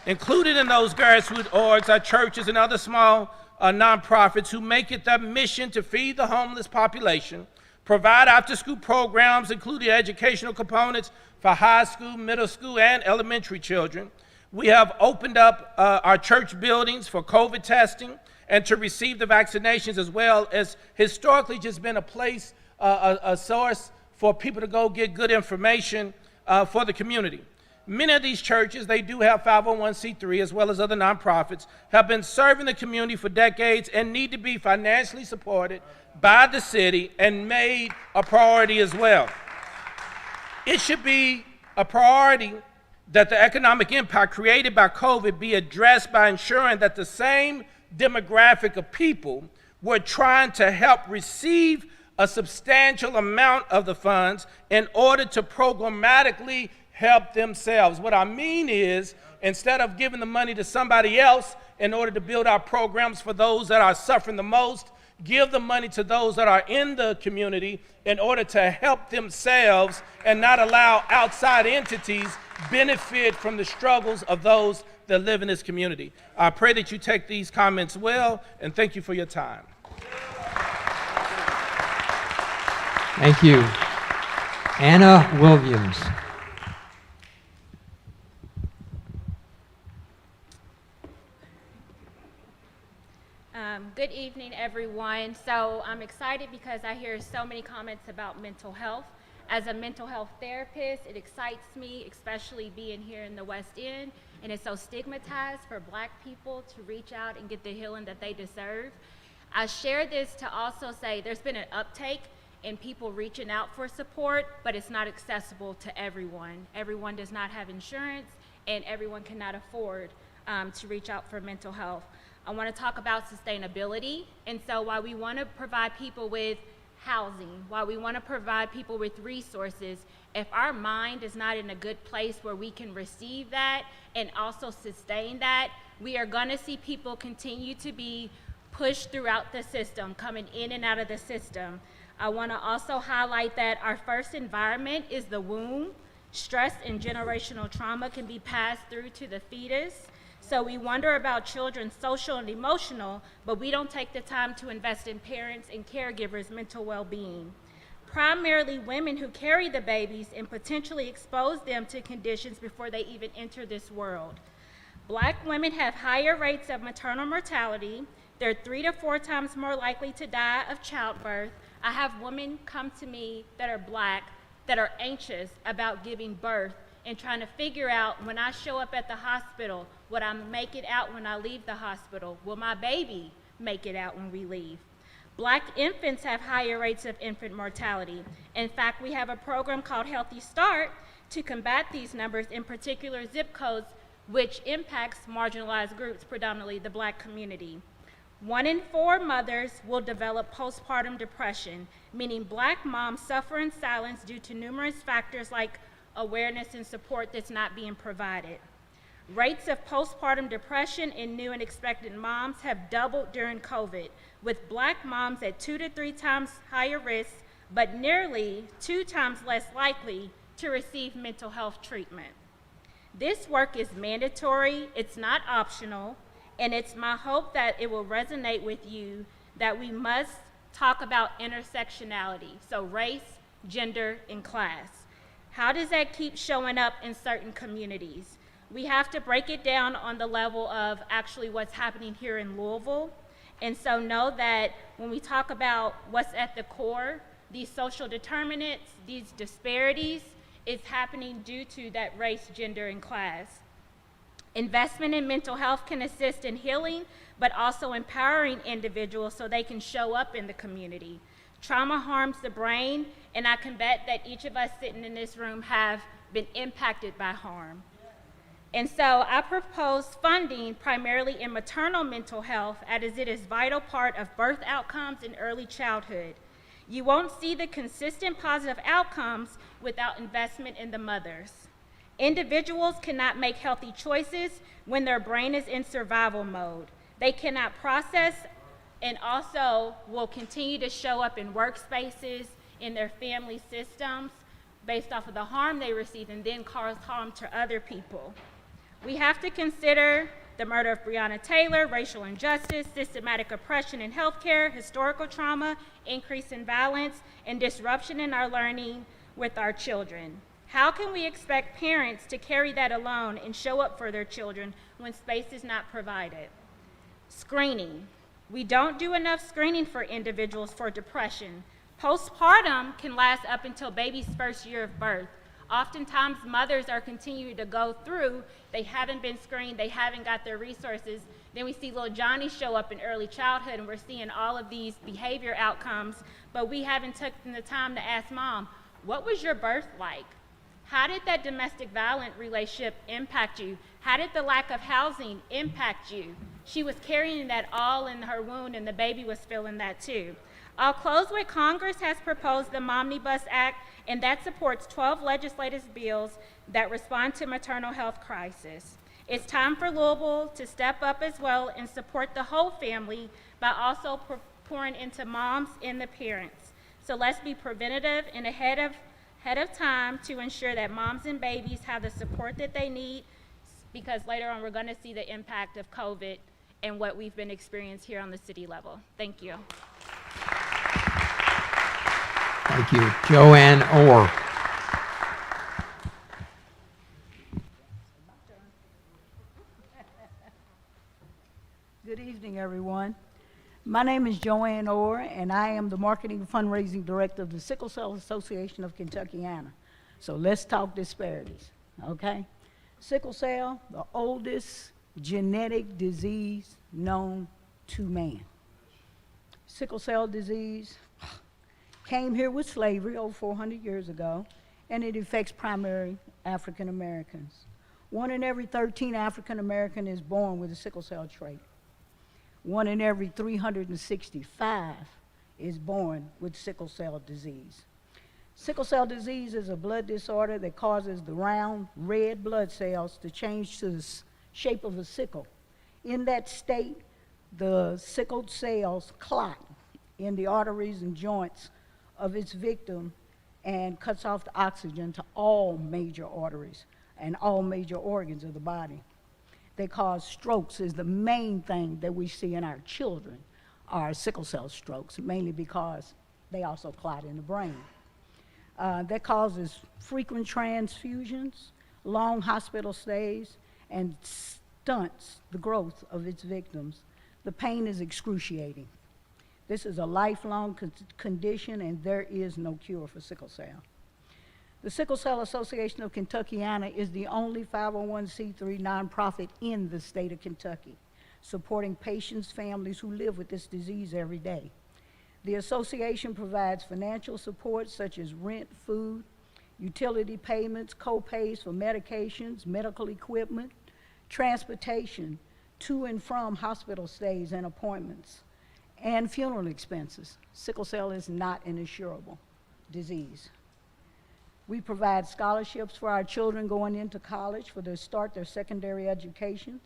Included in those grassroots orgs are churches and other small nonprofits who make it their mission to feed the homeless population, provide after-school programs, including educational components for high school, middle school, and elementary children. We have opened up our church buildings for COVID testing and to receive the vaccinations, as well as historically just been a place, a source for people to go get good information for the community. Many of these churches, they do have 501c3 as well as other nonprofits, have been serving the community for decades and need to be financially supported by the city and made a priority as well. It should be a priority that the economic impact created by COVID be addressed by ensuring that the same demographic of people we're trying to help receive a substantial amount of the funds in order to programmatically help themselves. What I mean is, instead of giving the money to somebody else in order to build our programs for those that are suffering the most, give the money to those that are in the community in order to help themselves and not allow outside entities benefit from the struggles of those that live in this community. I pray that you take these comments well, and thank you for your time. Thank you. Anna Williams. Good evening, everyone. So I'm excited because I hear so many comments about mental health. As a mental health therapist, it excites me, especially being here in the West End, and it's so stigmatized for Black people to reach out and get the healing that they deserve. I share this to also say there's been an uptake in people reaching out for support, but it's not accessible to everyone. Everyone does not have insurance, and everyone cannot afford to reach out for mental health. I want to talk about sustainability, and so while we want to provide people with housing, while we want to provide people with resources, if our mind is not in a good place where we can receive that and also sustain that, we are going to see people continue to be pushed throughout the system, coming in and out of the system. I want to also highlight that our first environment is the womb. Stress and generational trauma can be passed through to the fetus. So we wonder about children's social and emotional, but we don't take the time to invest in parents and caregivers' mental well-being. Primarily women who carry the babies and potentially expose them to conditions before they even enter this world. Black women have higher rates of maternal mortality. They're 3 to 4 times more likely to die of childbirth. I have women come to me that are Black that are anxious about giving birth and trying to figure out, when I show up at the hospital, would I make it out when I leave the hospital? Will my baby make it out when we leave? Black infants have higher rates of infant mortality. In fact, we have a program called Healthy Start to combat these numbers, in particular zip codes, which impacts marginalized groups, predominantly the Black community. 1 in 4 mothers will develop postpartum depression, meaning Black moms suffer in silence due to numerous factors like awareness and support that's not being provided. Rates of postpartum depression in new and expectant moms have doubled during COVID, with Black moms at 2 to 3 times higher risk, but nearly 2 times less likely to receive mental health treatment. This work is mandatory, it's not optional, and it's my hope that it will resonate with you that we must talk about intersectionality, so race, gender, and class. How does that keep showing up in certain communities? We have to break it down on the level of actually what's happening here in Louisville. And so know that when we talk about what's at the core, these social determinants, these disparities, is happening due to that race, gender, and class. Investment in mental health can assist in healing, but also empowering individuals so they can show up in the community. Trauma harms the brain, and I can bet that each of us sitting in this room have been impacted by harm. And so I propose funding primarily in maternal mental health, as it is a vital part of birth outcomes in early childhood. You won't see the consistent positive outcomes without investment in the mothers. Individuals cannot make healthy choices when their brain is in survival mode. They cannot process and also will continue to show up in workspaces, in their family systems, based off of the harm they receive and then cause harm to other people. We have to consider the murder of Breonna Taylor, racial injustice, systematic oppression in healthcare, historical trauma, increase in violence, and disruption in our learning with our children. How can we expect parents to carry that alone and show up for their children when space is not provided? Screening. We don't do enough screening for individuals for depression. Postpartum can last up until baby's first year of birth. Oftentimes, mothers are continuing to go through, they haven't been screened, they haven't got their resources. Then we see little Johnny show up in early childhood, and we're seeing all of these behavior outcomes, but we haven't taken the time to ask mom, what was your birth like? How did that domestic violent relationship impact you? How did the lack of housing impact you? She was carrying that all in her wound, and the baby was feeling that too. I'll close with Congress has proposed the Momnibus Act, and that supports 12 legislative bills that respond to maternal health crisis. It's time for Louisville to step up as well and support the whole family by also pouring into moms and the parents. So let's be preventative and ahead of time to ensure that moms and babies have the support that they need, because later on we're going to see the impact of COVID and what we've been experiencing here on the city level. Thank you. Thank you. Joanne Orr. Good evening, everyone. My name is Joanne Orr, and I am the Marketing and Fundraising Director of the Sickle Cell Association of Kentuckiana. So let's talk disparities, okay? Sickle cell, the oldest genetic disease known to man. Sickle cell disease came here with slavery over 400 years ago, and it affects primarily African Americans. 1 in every 13 African American is born with a sickle cell trait. 1 in every 365 is born with sickle cell disease. Sickle cell disease is a blood disorder that causes the round red blood cells to change to the shape of a sickle. In that state, the sickled cells clot in the arteries and joints of its victim and cuts off the oxygen to all major arteries and all major organs of the body. They cause strokes is the main thing that we see in our children, are sickle cell strokes, mainly because they also clot in the brain. That causes frequent transfusions, long hospital stays, and stunts the growth of its victims. The pain is excruciating. This is a lifelong condition, and there is no cure for sickle cell. The Sickle Cell Association of Kentuckiana is the only 501c3 nonprofit in the state of Kentucky, supporting patients' families who live with this disease every day. The association provides financial support such as rent, food, utility payments, co-pays for medications, medical equipment, transportation to and from hospital stays and appointments, and funeral expenses. Sickle cell is not an insurable disease. We provide scholarships for our children going into college for their start their secondary educations.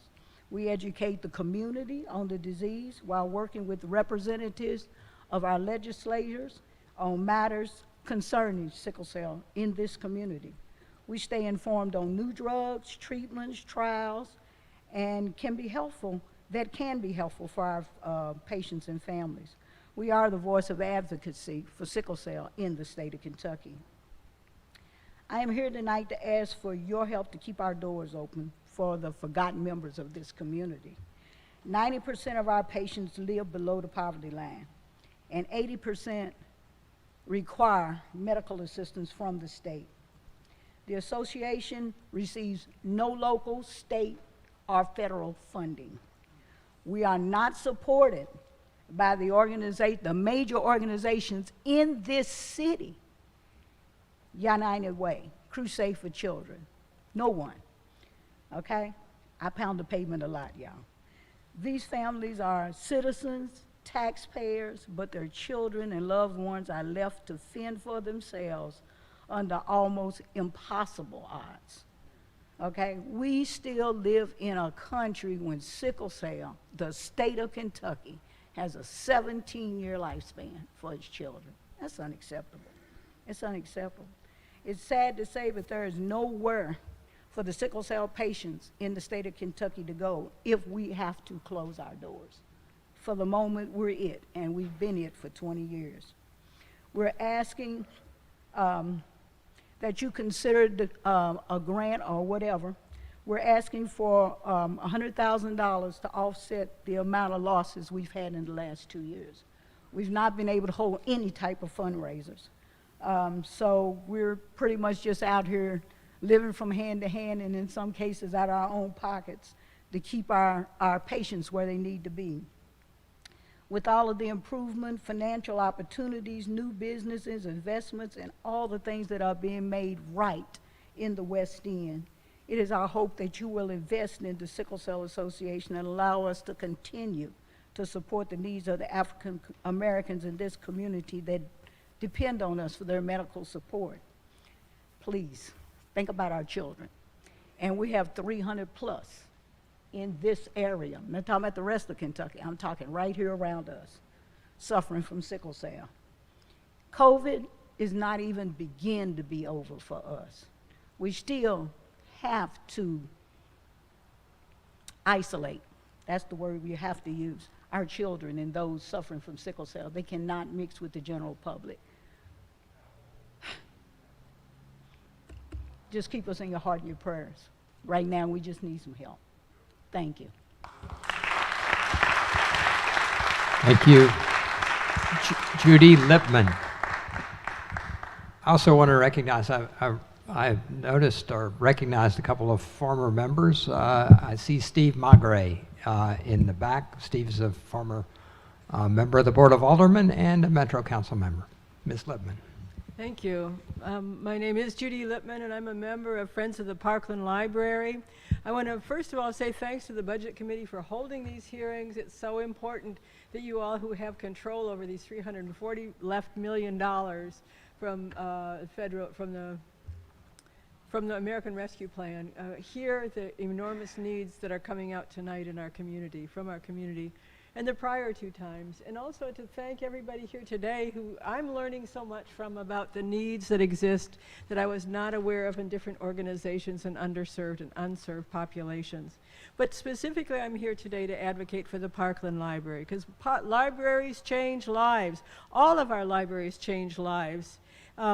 We educate the community on the disease while working with representatives of our legislators on matters concerning sickle cell in this community. We stay informed on new drugs, treatments, trials, and can be helpful for our patients and families. We are the voice of advocacy for sickle cell in the state of Kentucky. I am here tonight to ask for your help to keep our doors open for the forgotten members of this community. 90% of our patients live below the poverty line, and 80% require medical assistance from the state. The association receives no local, state, or federal funding. We are not supported by the major organizations in this city. United Way, Crusade for Children, no one, okay? I pound the pavement a lot, y'all. These families are citizens, taxpayers, but their children and loved ones are left to fend for themselves under almost impossible odds, okay? We still live in a country when sickle cell, the state of Kentucky, has a 17-year lifespan for its children. That's unacceptable. It's unacceptable. It's sad to say, but there is nowhere for the sickle cell patients in the state of Kentucky to go if we have to close our doors. For the moment, we're it, and we've been it for 20 years. We're asking that you consider a grant or whatever. We're asking for $100,000 to offset the amount of losses we've had in the last 2 years. We've not been able to hold any type of fundraisers. So we're pretty much just out here living from hand to hand, and in some cases out of our own pockets, to keep our patients where they need to be. With all of the improvement, financial opportunities, new businesses, investments, and all the things that are being made right in the West End, it is our hope that you will invest in the Sickle Cell Association and allow us to continue to support the needs of the African Americans in this community that depend on us for their medical support. Please, think about our children. And we have 300 plus in this area. I'm not talking about the rest of Kentucky. I'm talking right here around us, suffering from sickle cell. COVID is not even begin to be over for us. We still have to isolate. That's the word we have to use. Our children and those suffering from sickle cell, they cannot mix with the general public. Just keep us in your heart and your prayers. Right now, we just need some help. Thank you. Thank you. Judy Lipman. I also want to recognize, I've noticed or recognized a couple of former members. I see Steve Magre in the back. Steve is a former member of the Board of Aldermen and a Metro Council member. Ms. Lipman. Thank you. My name is Judy Lipman, and I'm a member of Friends of the Parkland Library. I want to first of all say thanks to the Budget Committee for holding these hearings. It's so important that you all who have control over these $340 million from the American Rescue Plan hear the enormous needs that are coming out tonight in our community, from our community, and the prior two times. And also to thank everybody here today who I'm learning so much from about the needs that exist that I was not aware of in different organizations and underserved and unserved populations. But specifically, I'm here today to advocate for the Parkland Library, because libraries change lives. All of our libraries change lives. I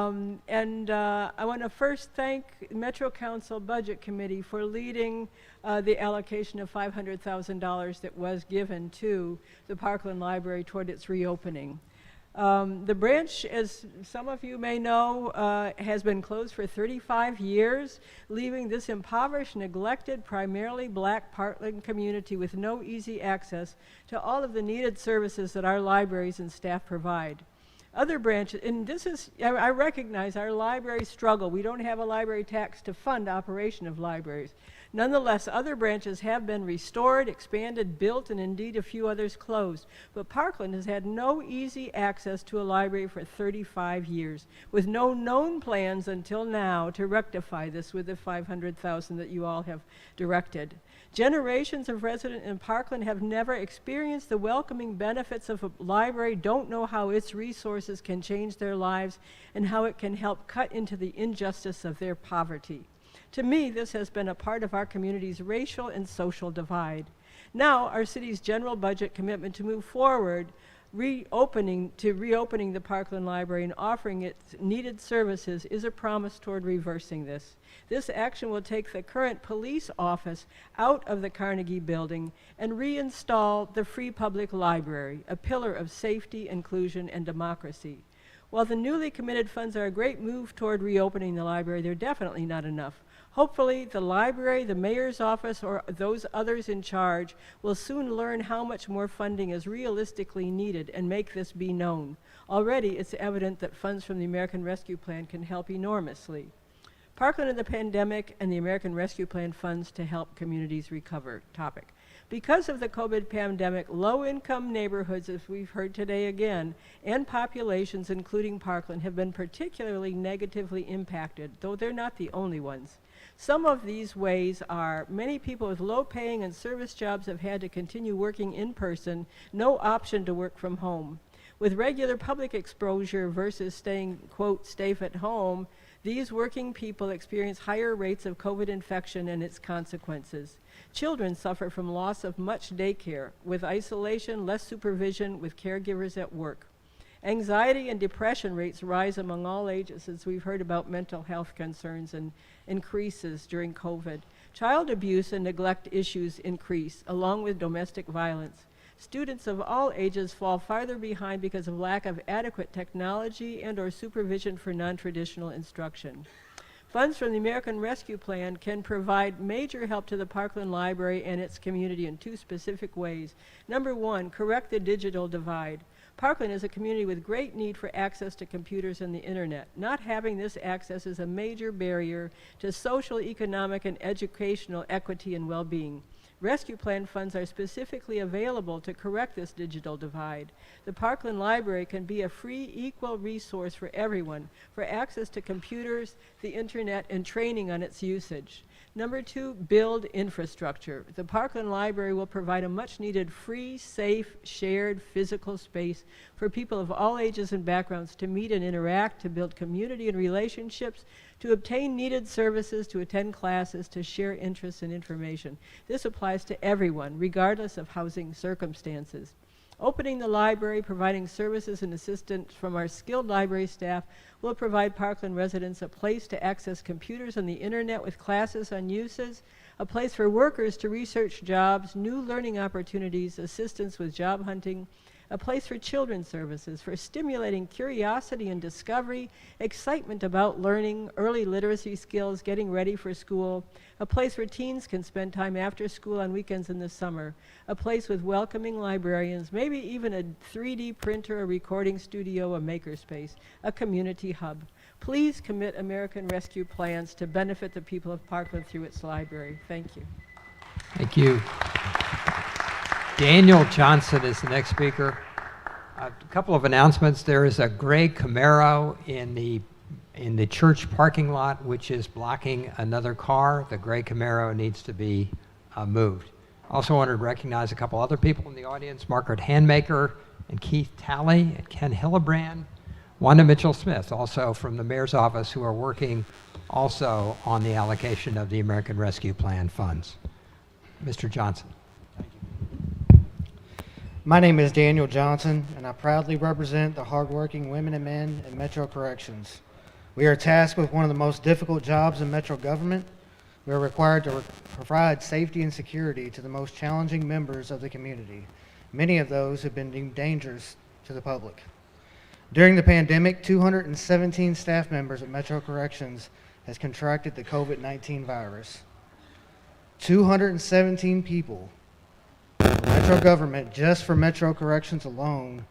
want to first thank Metro Council Budget Committee for leading the allocation of $500,000 that was given to the Parkland Library toward its reopening. The branch, as some of you may know, has been closed for 35 years, leaving this impoverished, neglected, primarily black Parkland community with no easy access to all of the needed services that our libraries and staff provide. Other branches, and this is, I recognize our libraries struggle. We don't have a library tax to fund operation of libraries. Nonetheless, other branches have been restored, expanded, built, and indeed a few others closed. But Parkland has had no easy access to a library for 35 years, with no known plans until now to rectify this with the $500,000 that you all have directed. Generations of residents in Parkland have never experienced the welcoming benefits of a library, don't know how its resources can change their lives, and how it can help cut into the injustice of their poverty. To me, this has been a part of our community's racial and social divide. Now, our city's general budget commitment to move forward reopening the Parkland Library and offering its needed services is a promise toward reversing this. This action will take the current police office out of the Carnegie Building and reinstall the Free Public Library, a pillar of safety, inclusion, and democracy. While the newly committed funds are a great move toward reopening the library, they're definitely not enough. Hopefully, the library, the mayor's office, or those others in charge will soon learn how much more funding is realistically needed and make this be known. Already, it's evident that funds from the American Rescue Plan can help enormously. Parkland and the pandemic and the American Rescue Plan funds to help communities recover topic. Because of the COVID pandemic, low-income neighborhoods, as we've heard today again, and populations, including Parkland, have been particularly negatively impacted, though they're not the only ones. Some of these ways are many people with low-paying and service jobs have had to continue working in person, no option to work from home. With regular public exposure versus staying, quote, safe at home, these working people experience higher rates of COVID infection and its consequences. Children suffer from loss of much daycare, with isolation, less supervision, with caregivers at work. Anxiety and depression rates rise among all ages, as we've heard about mental health concerns and increases during COVID. Child abuse and neglect issues increase, along with domestic violence. Students of all ages fall farther behind because of lack of adequate technology and/or supervision for non-traditional instruction. Funds from the American Rescue Plan can provide major help to the Parkland Library and its community in two specific ways. Number one, correct the digital divide. Parkland is a community with great need for access to computers and the internet. Not having this access is a major barrier to social, economic, and educational equity and well-being. Rescue Plan funds are specifically available to correct this digital divide. The Parkland Library can be a free, equal resource for everyone for access to computers, the internet, and training on its usage. Number two, build infrastructure. The Parkland Library will provide a much-needed free, safe, shared physical space for people of all ages and backgrounds to meet and interact, to build community and relationships, to obtain needed services, to attend classes, to share interests and information. This applies to everyone, regardless of housing circumstances. Opening the library, providing services and assistance from our skilled library staff will provide Parkland residents a place to access computers and the internet with classes on uses, a place for workers to research jobs, new learning opportunities, assistance with job hunting, a place for children's services, for stimulating curiosity and discovery, excitement about learning, early literacy skills, getting ready for school, a place where teens can spend time after school on weekends in the summer, a place with welcoming librarians, maybe even a 3D printer, a recording studio, a makerspace, a community hub. Please commit American Rescue Plans to benefit the people of Parkland through its library. Thank you. Thank you. Daniel Johnson is the next speaker. A couple of announcements. There is a gray Camaro in the church parking lot, which is blocking another car. The gray Camaro needs to be moved. Also wanted to recognize a couple other people in the audience, Margaret Handmaker and Keith Talley and Ken Hillebrand, Wanda Mitchell-Smith, also from the mayor's office, who are working also on the allocation of the American Rescue Plan funds. Mr. Johnson. My name is Daniel Johnson, and I proudly represent the hardworking women and men in Metro Corrections. We are tasked with one of the most difficult jobs in Metro government. We are required to provide safety and security to the most challenging members of the community. Many of those have been deemed dangerous to the public. During the pandemic, 217 staff members at Metro Corrections has contracted the COVID-19 virus. 217 people. Metro government, just for Metro Corrections alone,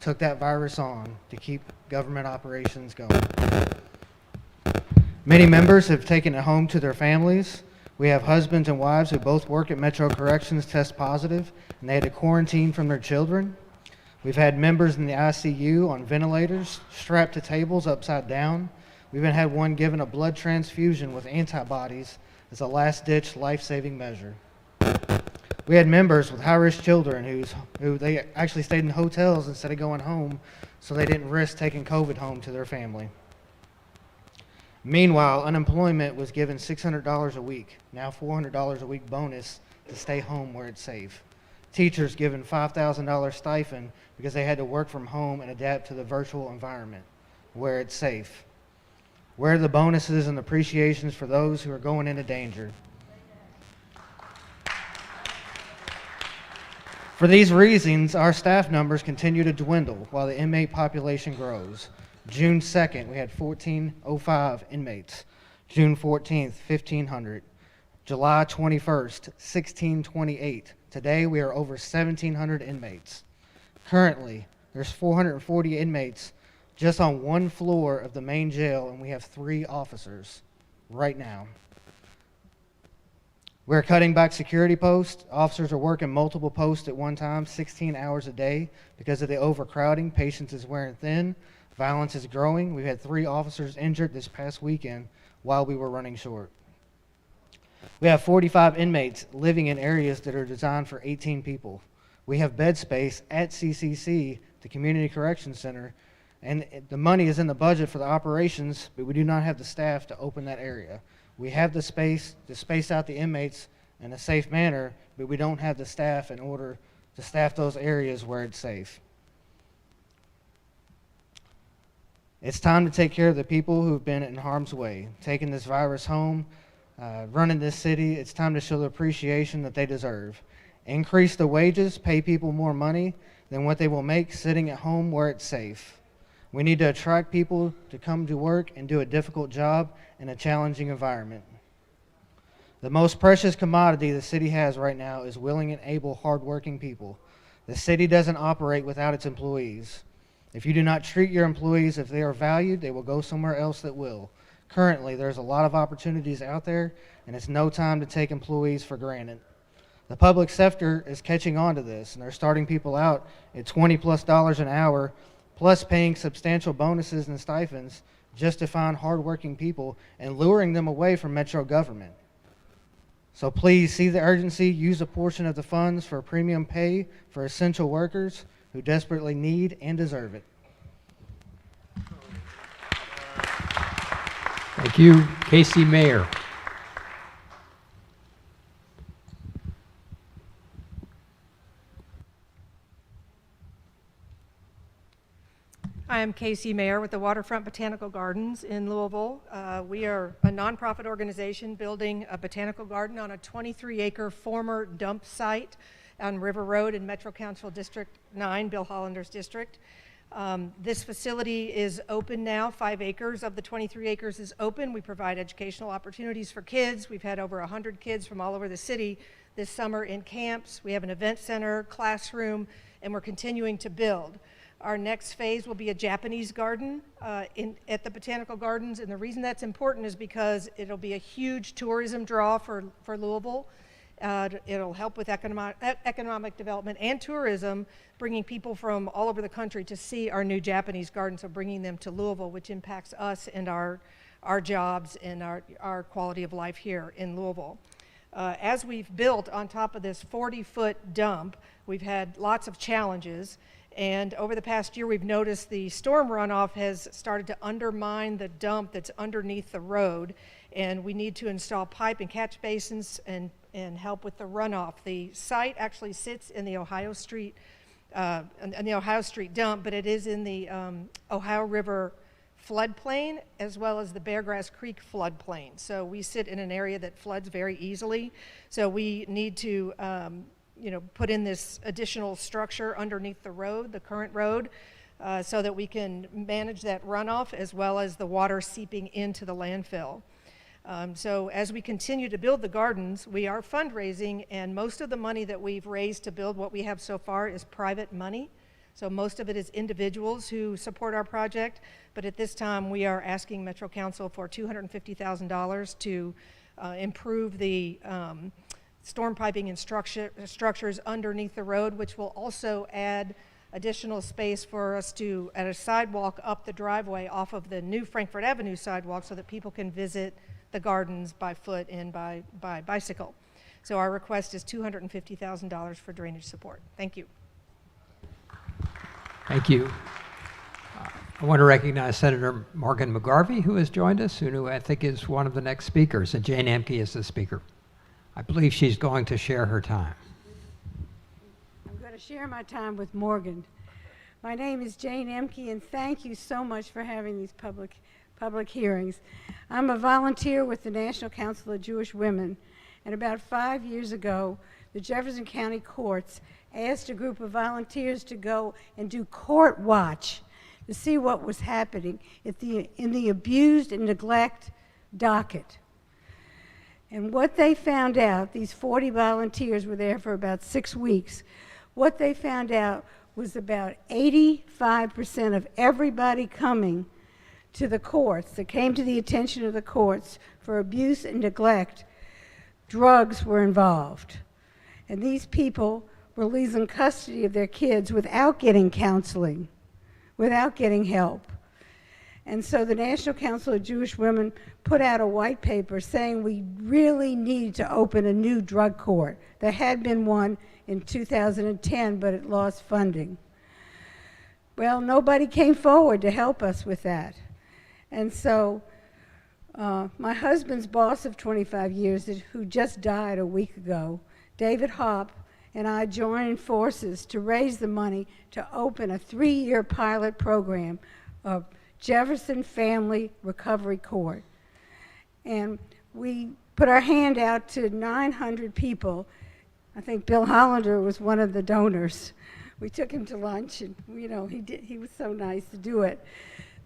took that virus on to keep government operations going. Many members have taken it home to their families, We have husbands and wives who both work at Metro Corrections test positive, and they had to quarantine from their children. We've had members in the ICU on ventilators, strapped to tables upside down. We even had one given a blood transfusion with antibodies as a last-ditch life-saving measure. We had members with high-risk children who they actually stayed in hotels instead of going home so they didn't risk taking COVID home to their family. Meanwhile, unemployment was given $600 a week, now $400 a week bonus to stay home where it's safe. Teachers given $5,000 stipend because they had to work from home and adapt to the virtual environment where it's safe. Where are the bonuses and appreciations for those who are going into danger? For these reasons, our staff numbers continue to dwindle while the inmate population grows. June 2nd, we had 1,405 inmates. June 14th, 1,500. July 21st, 1,628. Today, we are over 1,700 inmates. Currently, there's 440 inmates just on one floor of the main jail, and we have 3 officers right now. We're cutting back security posts. Officers are working multiple posts at one time, 16 hours a day. Because of the overcrowding, patience is wearing thin, violence is growing. We've had 3 officers injured this past weekend while we were running short. We have 45 inmates living in areas that are designed for 18 people. We have bed space at CCC, the Community Corrections Center, and the money is in the budget for the operations, but we do not have the staff to open that area. We have the space to space out the inmates in a safe manner, but we don't have the staff in order to staff those areas where it's safe. It's time to take care of the people who've been in harm's way, taking this virus home, running this city. It's time to show the appreciation that they deserve. Increase the wages, pay people more money than what they will make sitting at home where it's safe. We need to attract people to come to work and do a difficult job in a challenging environment. The most precious commodity the city has right now is willing and able, hardworking people. The city doesn't operate without its employees. If you do not treat your employees as they are valued, they will go somewhere else that will. Currently, there's a lot of opportunities out there, and it's no time to take employees for granted. The public sector is catching on to this, and they're starting people out at $20+ an hour, plus paying substantial bonuses and stipends just to find hardworking people and luring them away from Metro government. So please see the urgency, use a portion of the funds for premium pay for essential workers who desperately need and deserve it. Thank you. Casey Mayer. I am Casey Mayer with the Waterfront Botanical Gardens in Louisville. We are a nonprofit organization building a botanical garden on a 23-acre former dump site on River Road in Metro Council District 9, Bill Hollander's district. This facility is open now. 5 acres of the 23 acres is open. We provide educational opportunities for kids. We've had over 100 kids from all over the city this summer in camps. We have an event center, classroom, and we're continuing to build. Our next phase will be a Japanese garden at the Botanical Gardens, and the reason that's important is because it'll be a huge tourism draw for Louisville. It'll help with economic development and tourism, bringing people from all over the country to see our new Japanese garden, so bringing them to Louisville, which impacts us and our jobs and our quality of life here in Louisville. As we've built on top of this 40-foot dump, we've had lots of challenges. And over the past year, we've noticed the storm runoff has started to undermine the dump that's underneath the road. And we need to install pipe and catch basins and help with the runoff. The site actually sits in the Ohio Street dump, but it is in the Ohio River floodplain as well as the Beargrass Creek floodplain. So we sit in an area that floods very easily. So we need to put in this additional structure underneath the road, the current road, so that we can manage that runoff as well as the water seeping into the landfill. So as we continue to build the gardens, we are fundraising, and most of the money that we've raised to build what we have so far is private money. So most of it is individuals who support our project, but at this time we are asking Metro Council for $250,000 to improve the storm piping and structures underneath the road, which will also add additional space for us to add a sidewalk up the driveway off of the new Frankfurt Avenue sidewalk so that people can visit the gardens by foot and by bicycle. So our request is $250,000 for drainage support. Thank you. Thank you. I want to recognize Senator Morgan McGarvey, who has joined us, and who I think is one of the next speakers, and Jane Emke is the speaker. I believe she's going to share her time. I'm going to share my time with Morgan. My name is Jane Emke, and thank you so much for having these public hearings. I'm a volunteer with the National Council of Jewish Women, and about 5 years ago, the Jefferson County Courts asked a group of volunteers to go and do court watch to see what was happening in the abused and neglect docket. And what they found out, these 40 volunteers were there for about 6 weeks, what they found out was about 85% of everybody coming to the courts, that came to the attention of the courts for abuse and neglect, drugs were involved. And these people were losing custody of their kids without getting counseling, without getting help. And so the National Council of Jewish Women put out a white paper saying we really need to open a new drug court. There had been one in 2010, but it lost funding. Well, nobody came forward to help us with that. And so my husband's boss of 25 years, who just died a week ago, David Hopp, and I joined forces to raise the money to open a 3-year pilot program of Jefferson Family Recovery Court. And we put our hand out to 900 people. I think Bill Hollander was one of the donors. We took him to lunch, and he was so nice to do it.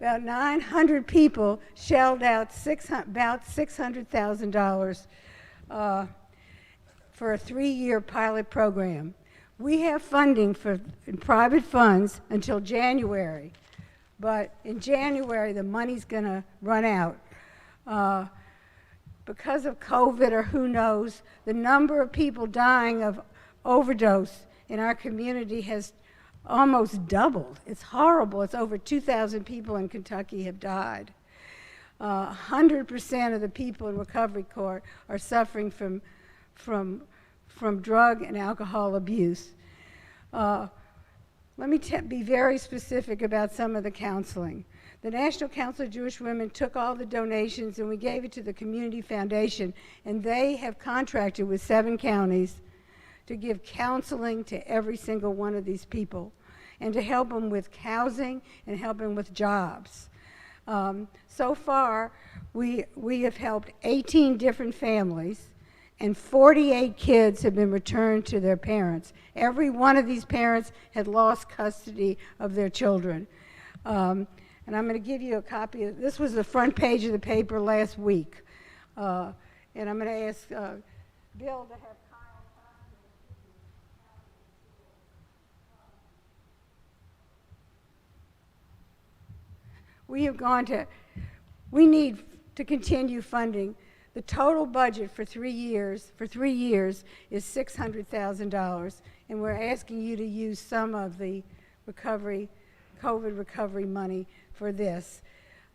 About 900 people shelled out about $600,000 for a 3-year pilot program. We have funding in private funds until January, but in January the money's going to run out. Because of COVID or who knows, the number of people dying of overdose in our community has almost doubled. It's horrible. It's over 2,000 people in Kentucky have died. 100% of the people in recovery court are suffering from drug and alcohol abuse. Let me be very specific about some of the counseling. The National Council of Jewish Women took all the donations and we gave it to the Community Foundation, and they have contracted with 7 counties to give counseling to every single one of these people and to help them with housing and help them with jobs. So far, we have helped 18 different families, and 48 kids have been returned to their parents. Every one of these parents had lost custody of their children. And I'm going to give you a copy of this. Was the front page of the paper last week. And I'm going to ask Bill to have Kyle. We need to continue funding. The total budget for 3 years is $600,000, and we're asking you to use some of the COVID recovery money for this.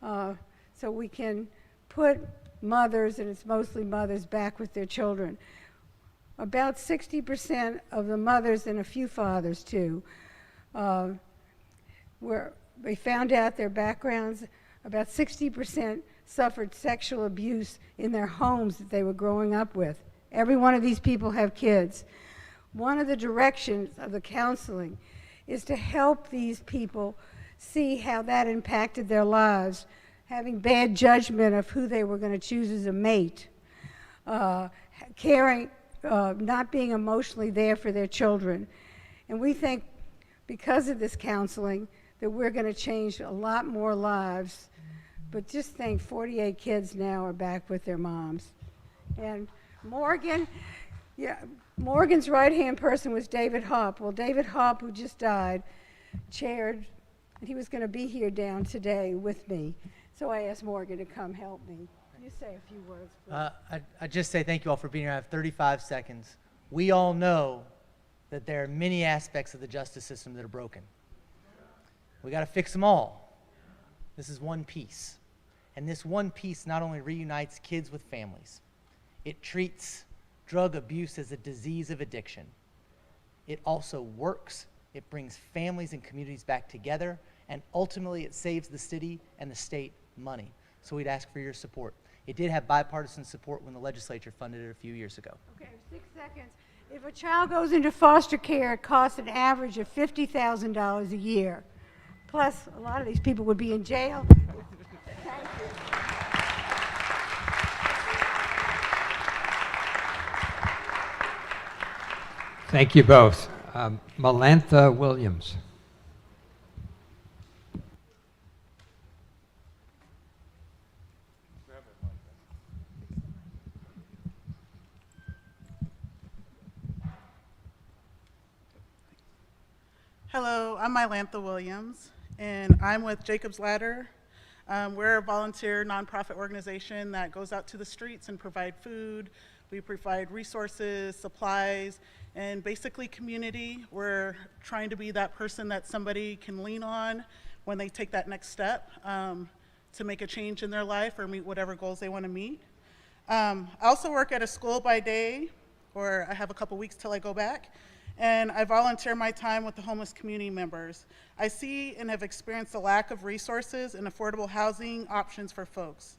So we can put mothers, and it's mostly mothers, back with their children. About 60% of the mothers, and a few fathers too, they found out their backgrounds. About 60% suffered sexual abuse in their homes that they were growing up with. Every one of these people have kids. One of the directions of the counseling is to help these people see how that impacted their lives, having bad judgment of who they were going to choose as a mate, caring, not being emotionally there for their children. And we think because of this counseling that we're going to change a lot more lives. But just think, 48 kids now are back with their moms. And Morgan's right-hand person was David Hopp. Well, David Hopp, who just died, chaired, and he was going to be here down today with me. So I asked Morgan to come help me. you say a few words, please? I just say thank you all for being here. I have 35 seconds. We all know that there are many aspects of the justice system that are broken. We got to fix them all. This is one piece. And this one piece not only reunites kids with families, it treats drug abuse as a disease of addiction. It also works. It brings families and communities back together, and ultimately it saves the city and the state money. So we'd ask for your support. It did have bipartisan support when the legislature funded it a few years ago. Okay, 6 seconds. If a child goes into foster care, it costs an average of $50,000 a year. Plus, a lot of these people would be in jail. Thank you. Thank you both. Melantha Williams. Hello, I'm Mylantha Williams, and I'm with Jacob's Ladder. We're a volunteer nonprofit organization that goes out to the streets and provide food. We provide resources, supplies, and basically community. We're trying to be that person that somebody can lean on when they take that next step to make a change in their life or meet whatever goals they want to meet. I also work at a school by day, or I have a couple weeks till I go back. And I volunteer my time with the homeless community members. I see and have experienced a lack of resources and affordable housing options for folks.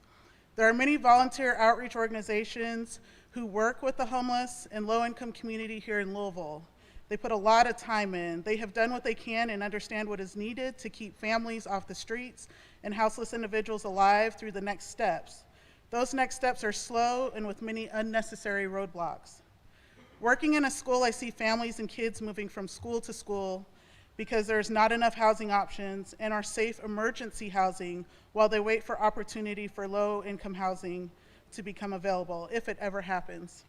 There are many volunteer outreach organizations who work with the homeless and low-income community here in Louisville. They put a lot of time in. They have done what they can and understand what is needed to keep families off the streets and houseless individuals alive through the next steps. Those next steps are slow and with many unnecessary roadblocks. Working in a school, I see families and kids moving from school to school because there's not enough housing options and our safe emergency housing while they wait for opportunity for low-income housing to become available, if it ever happens.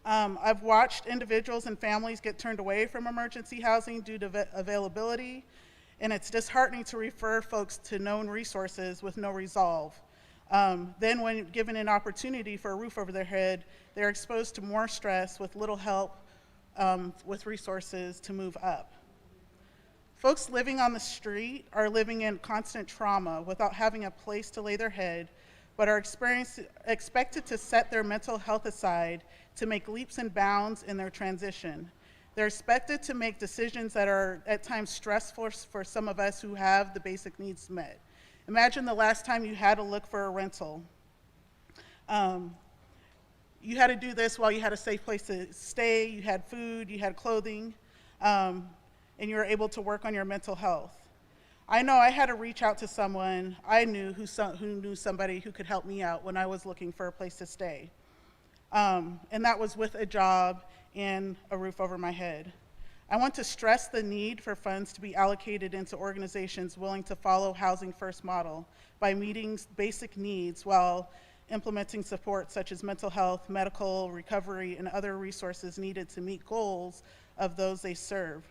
I've watched individuals and families get turned away from emergency housing due to availability, and it's disheartening to refer folks to known resources with no resolve. Then when given an opportunity for a roof over their head, they're exposed to more stress with little help with resources to move up. Folks living on the street are living in constant trauma without having a place to lay their head, but are expected to set their mental health aside to make leaps and bounds in their transition. They're expected to make decisions that are at times stressful for some of us who have the basic needs met. Imagine the last time you had to look for a rental. You had to do this while you had a safe place to stay, you had food, you had clothing, and you were able to work on your mental health. I know I had to reach out to someone I knew who knew somebody who could help me out when I was looking for a place to stay. And that was with a job and a roof over my head. I want to stress the need for funds to be allocated into organizations willing to follow Housing First model by meeting basic needs while implementing support such as mental health, medical, recovery, and other resources needed to meet goals of those they serve.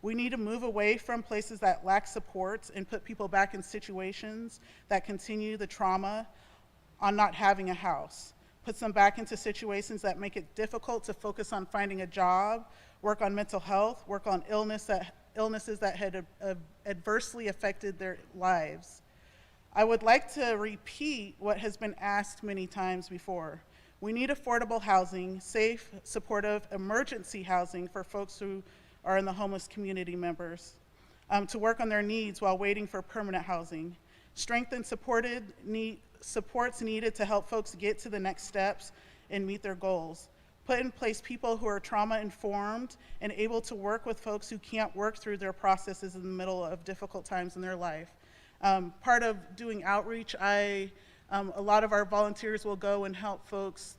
We need to move away from places that lack supports and put people back in situations that continue the trauma on not having a house. Puts them back into situations that make it difficult to focus on finding a job, work on mental health, work on illnesses that had adversely affected their lives. I would like to repeat what has been asked many times before. We need affordable housing, safe, supportive, emergency housing for folks who are in the homeless community members, to work on their needs while waiting for permanent housing. Strength and supports needed to help folks get to the next steps and meet their goals. Put in place people who are trauma-informed and able to work with folks who can't work through their processes in the middle of difficult times in their life. Part of doing outreach, a lot of our volunteers will go and help folks,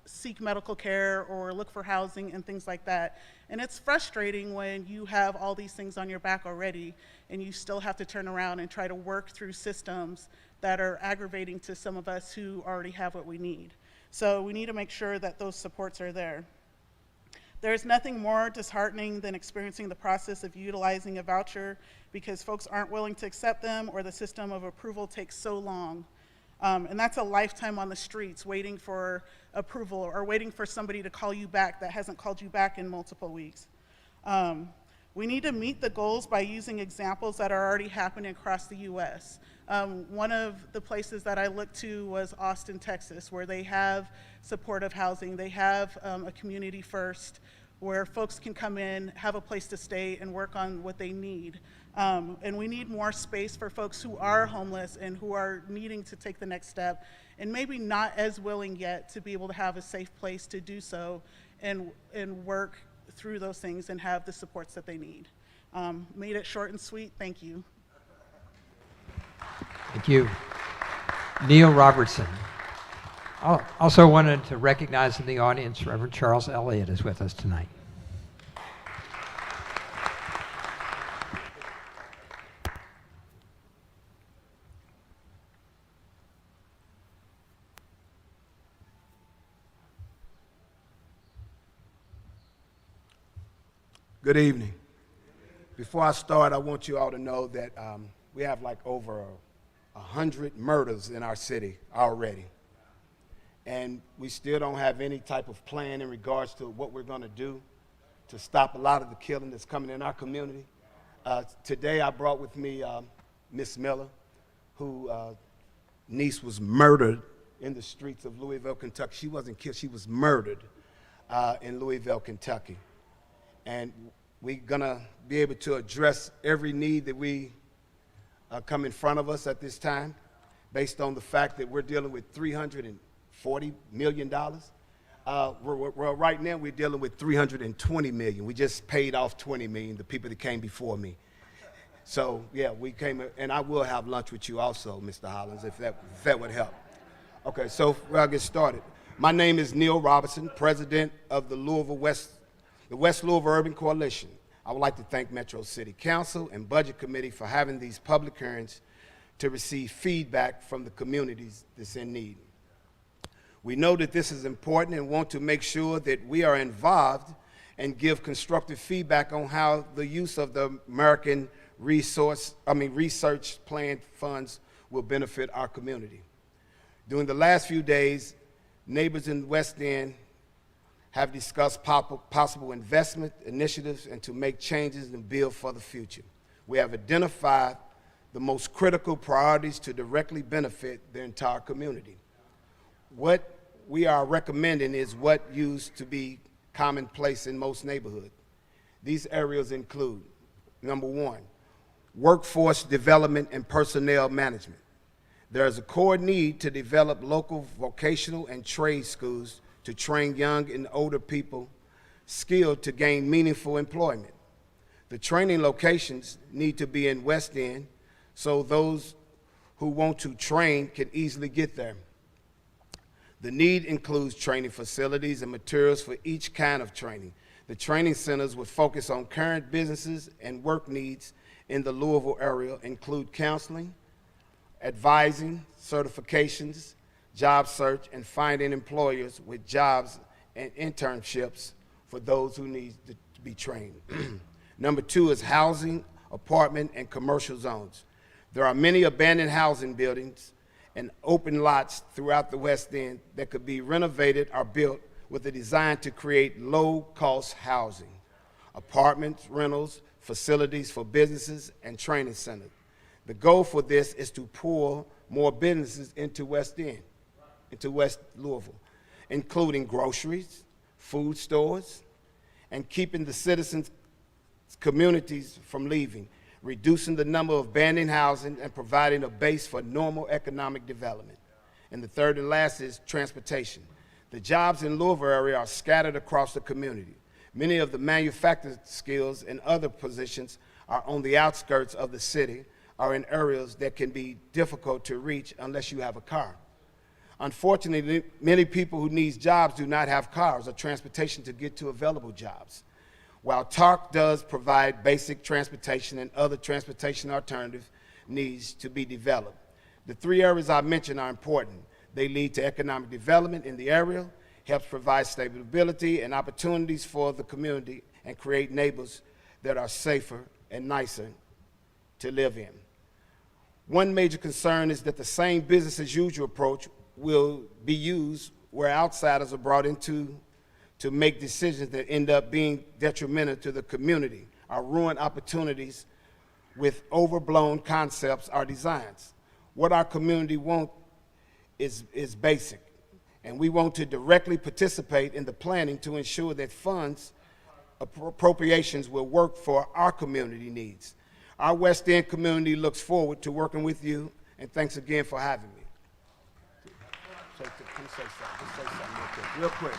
seek medical care or look for housing and things like that. And it's frustrating when you have all these things on your back already and you still have to turn around and try to work through systems that are aggravating to some of us who already have what we need. So we need to make sure that those supports are there. There's nothing more disheartening than experiencing the process of utilizing a voucher because folks aren't willing to accept them or the system of approval takes so long. And that's a lifetime on the streets waiting for approval or waiting for somebody to call you back that hasn't called you back in multiple weeks. We need to meet the goals by using examples that are already happening across the US. One of the places that I looked to was Austin, Texas, where they have supportive housing. They have a community first, where folks can come in, have a place to stay, and work on what they need. And we need more space for folks who are homeless and who are needing to take the next step, and maybe not as willing yet to be able to have a safe place to do so and work through those things and have the supports that they need. Made it short and sweet. Thank you. Thank you. Neil Robertson. I also wanted to recognize in the audience Reverend Charles Elliott is with us tonight. Good evening. Before I start, I want you all to know that we have like over 100 murders in our city already. And we still don't have any type of plan in regards to what we're going to do to stop a lot of the killing that's coming in our community. Today I brought with me Miss Miller, whose niece was murdered in the streets of Louisville, Kentucky. She wasn't killed, she was murdered in Louisville, Kentucky. And we're gonna be able to address every need that we come in front of us at this time, based on the fact that we're dealing with $340 million. Right now we're dealing with $320 million. We just paid off $20 million, the people that came before me. So yeah, we came, and I will have lunch with you also, Mr. Hollins, if that would help. Okay, so I'll get started. My name is Neil Robertson, president of the West Louisville Urban Coalition. I would like to thank Metro City Council and Budget Committee for having these public hearings to receive feedback from the communities that's in need. We know that this is important and want to make sure that we are involved and give constructive feedback on how the use of the American Research Plan funds will benefit our community. During the last few days, neighbors in the West End have discussed possible investment initiatives and to make changes and build for the future. We have identified the most critical priorities to directly benefit the entire community. What we are recommending is what used to be commonplace in most neighborhoods. These areas include, number one, workforce development and personnel management. There is a core need to develop local vocational and trade schools to train young and older people skilled to gain meaningful employment. The training locations need to be in West End so those who want to train can easily get there. The need includes training facilities and materials for each kind of training. The training centers would focus on current businesses and work needs in the Louisville area, include counseling, advising, certifications, job search, and finding employers with jobs and internships for those who need to be trained. Number two is housing, apartment, and commercial zones. There are many abandoned housing buildings and open lots throughout the West End that could be renovated or built with a design to create low-cost housing, apartments, rentals, facilities for businesses, and training centers. The goal for this is to pull more businesses into West End, into West Louisville, including groceries, food stores, and keeping the citizens' communities from leaving, reducing the number of abandoned housing and providing a base for normal economic development. And the third and last is transportation. The jobs in Louisville area are scattered across the community. Many of the manufacturing skills and other positions are on the outskirts of the city or in areas that can be difficult to reach unless you have a car. Unfortunately, many people who need jobs do not have cars or transportation to get to available jobs. While TARC does provide basic transportation and other transportation alternative needs to be developed. The three areas I mentioned are important. They lead to economic development in the area, helps provide stability and opportunities for the community, and create neighbors that are safer and nicer to live in. One major concern is that the same business as usual approach will be used where outsiders are brought into to make decisions that end up being detrimental to the community or ruin opportunities with overblown concepts or designs. What our community wants is basic, and we want to directly participate in the planning to ensure that funds appropriations will work for our community needs. Our West End community looks forward to working with you, and thanks again for having me. Say something real quick.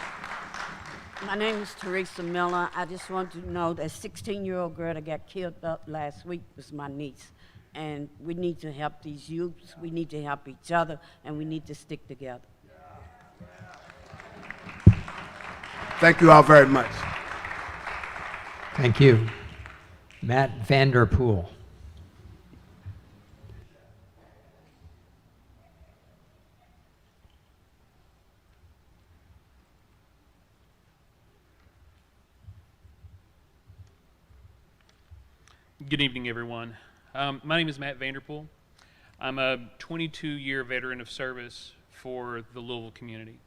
My name is Theresa Miller. I just want to know that 16-year-old girl that got killed up last week was my niece. And we need to help these youths, we need to help each other, and we need to stick together. Thank you all very much. Thank you. Matt Vanderpool. Good evening, everyone. My name is Matt Vanderpool. I'm a 22-year veteran of service for the Louisville community.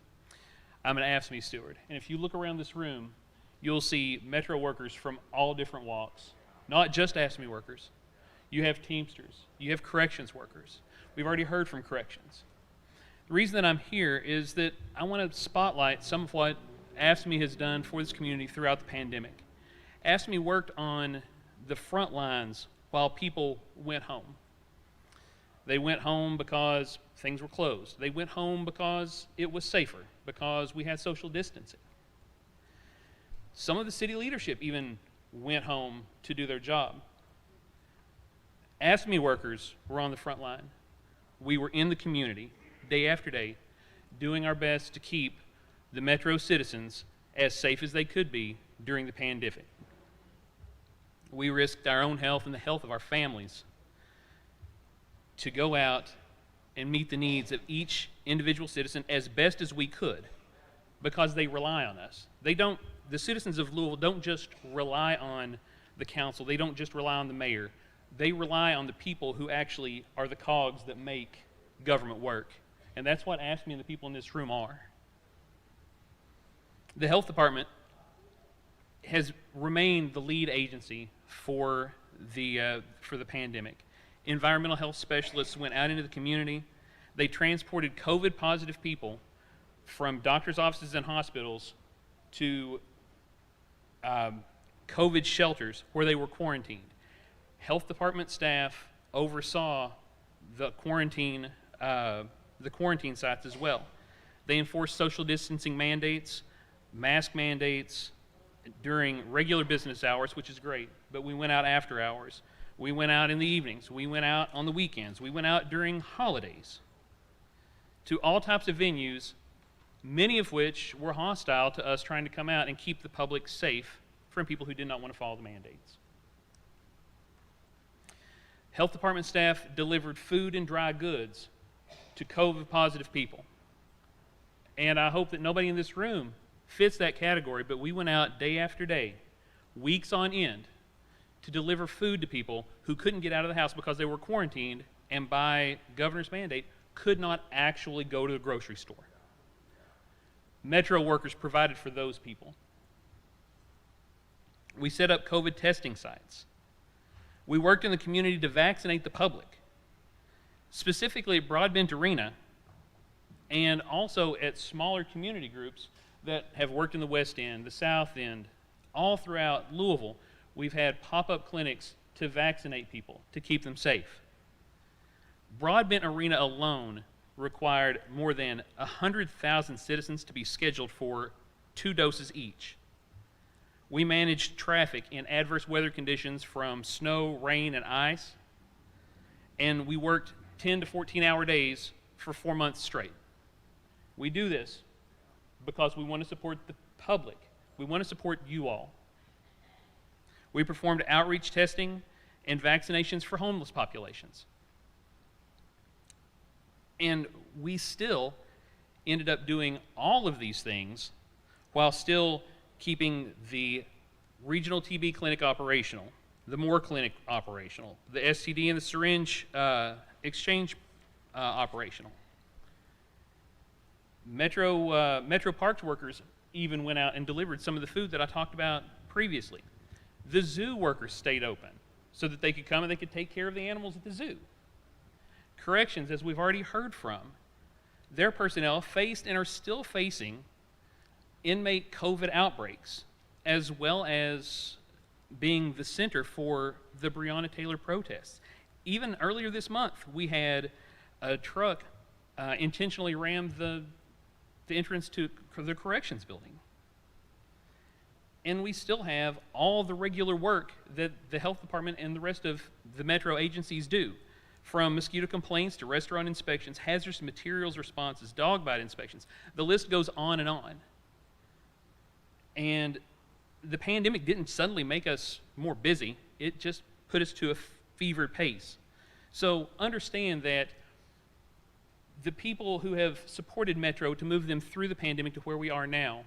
I'm an AFSCME steward, and if you look around this room, you'll see Metro workers from all different walks, not just AFSCME workers. You have Teamsters, you have corrections workers. We've already heard from corrections. The reason that I'm here is that I want to spotlight some of what AFSCME has done for this community throughout the pandemic. AFSCME worked on the front lines while people went home. They went home because things were closed. They went home because it was safer, because we had social distancing. Some of the city leadership even went home to do their job. AFSCME workers were on the front line. We were in the community day after day, doing our best to keep the Metro citizens as safe as they could be during the pandemic. We risked our own health and the health of our families to go out and meet the needs of each individual citizen as best as we could, because they rely on us. The citizens of Louisville don't just rely on the council, they don't just rely on the mayor, they rely on the people who actually are the cogs that make government work. And that's what AFSCME and the people in this room are. The health department has remained the lead agency for the pandemic. Environmental health specialists went out into the community. They transported COVID-positive people from doctors' offices and hospitals to COVID shelters where they were quarantined. Health department staff oversaw the quarantine sites as well. They enforced social distancing mandates, mask mandates during regular business hours, which is great, but we went out after hours. We went out in the evenings. We went out on the weekends. We went out during holidays to all types of venues, many of which were hostile to us trying to come out and keep the public safe from people who did not want to follow the mandates. Health department staff delivered food and dry goods to COVID-positive people. And I hope that nobody in this room fits that category, but we went out day after day, weeks on end, to deliver food to people who couldn't get out of the house because they were quarantined and by governor's mandate could not actually go to the grocery store. Metro workers provided for those people. We set up COVID testing sites. We worked in the community to vaccinate the public, specifically at Broadbent Arena and also at smaller community groups that have worked in the West End, the South End, all throughout Louisville. We've had pop-up clinics to vaccinate people, to keep them safe. Broadbent Arena alone required more than 100,000 citizens to be scheduled for 2 doses each. We managed traffic in adverse weather conditions from snow, rain, and ice, and we worked 10 to 14-hour days for 4 months straight. We do this because we want to support the public. We want to support you all. We performed outreach testing and vaccinations for homeless populations. And we still ended up doing all of these things while still keeping the regional TB clinic operational the Moore Clinic operational, the STD and the syringe exchange operational. Metro Parks workers even went out and delivered some of the food that I talked about previously. The zoo workers stayed open so that they could come and they could take care of the animals at the zoo. Corrections, as we've already heard from, their personnel faced and are still facing inmate COVID outbreaks, as well as being the center for the Breonna Taylor protests. Even earlier this month, we had a truck intentionally ram the entrance to the corrections building. And we still have all the regular work that the health department and the rest of the metro agencies do, from mosquito complaints to restaurant inspections, hazardous materials responses, dog bite inspections. The list goes on and on. And the pandemic didn't suddenly make us more busy. It just put us to a fevered pace. So understand that the people who have supported Metro to move them through the pandemic to where we are now,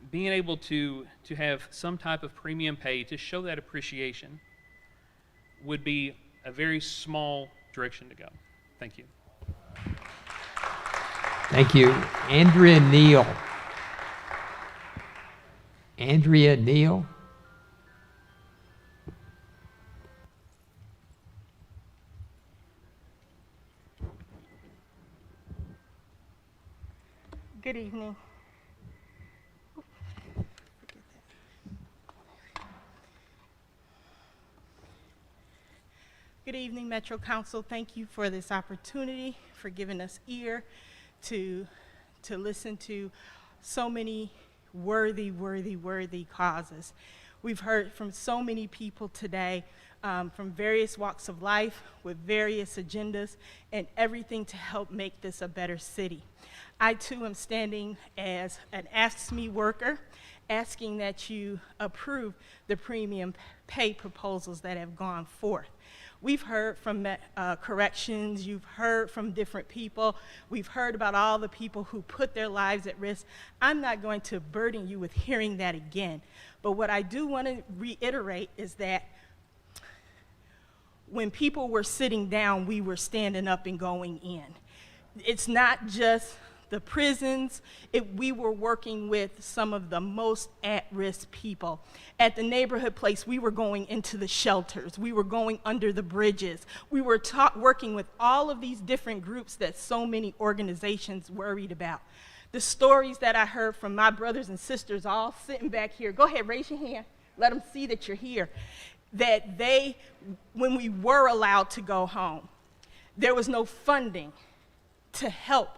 being able to have some type of premium pay to show that appreciation would be a very small direction to go. Thank you. Thank you. Andrea Neal. Andrea Neal. Good evening. Good evening, Metro Council. Thank you for this opportunity, for giving us ear to listen to so many worthy causes. We've heard from so many people today from various walks of life with various agendas and everything to help make this a better city. I too am standing as an Ask Me worker, asking that you approve the premium pay proposals that have gone forth. We've heard from corrections, you've heard from different people, we've heard about all the people who put their lives at risk. I'm not going to burden you with hearing that again, but what I do want to reiterate is that when people were sitting down, we were standing up and going in. It's not just the prisons, we were working with some of the most at-risk people. At the neighborhood place, we were going into the shelters, we were going under the bridges, we were working with all of these different groups that so many organizations worried about. The stories that I heard from my brothers and sisters all sitting back here, go ahead, raise your hand, let them see that you're here, that when we were allowed to go home, there was no funding to help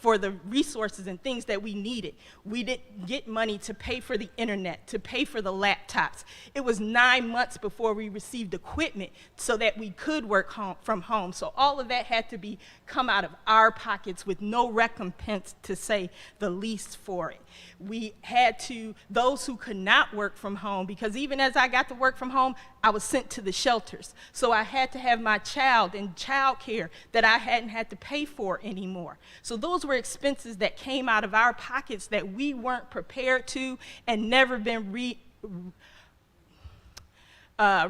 for the resources and things that we needed. We didn't get money to pay for the internet, to pay for the laptops. It was 9 months before we received equipment so that we could work from home. So all of that had to come out of our pockets with no recompense, to say the least, for it. We had to, those who could not work from home, because even as I got to work from home, I was sent to the shelters. So I had to have my child in child care that I hadn't had to pay for anymore. So those were expenses that came out of our pockets that we weren't prepared to and never been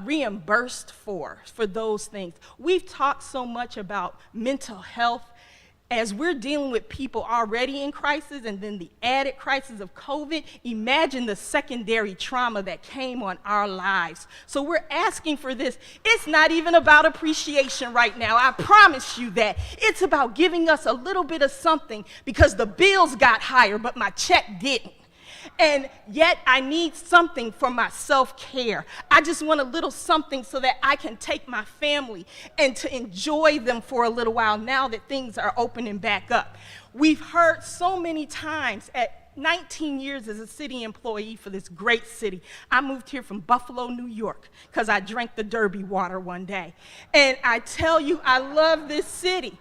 reimbursed for those things. We've talked so much about mental health. As we're dealing with people already in crisis and then the added crisis of COVID, imagine the secondary trauma that came on our lives. So we're asking for this. It's not even about appreciation right now, I promise you that. It's about giving us a little bit of something, because the bills got higher, but my check didn't. And yet I need something for my self-care. I just want a little something so that I can take my family and to enjoy them for a little while now that things are opening back up. We've heard so many times, at 19 years as a city employee for this great city. I moved here from Buffalo, New York, because I drank the Derby water one day. And I tell you, I love this city.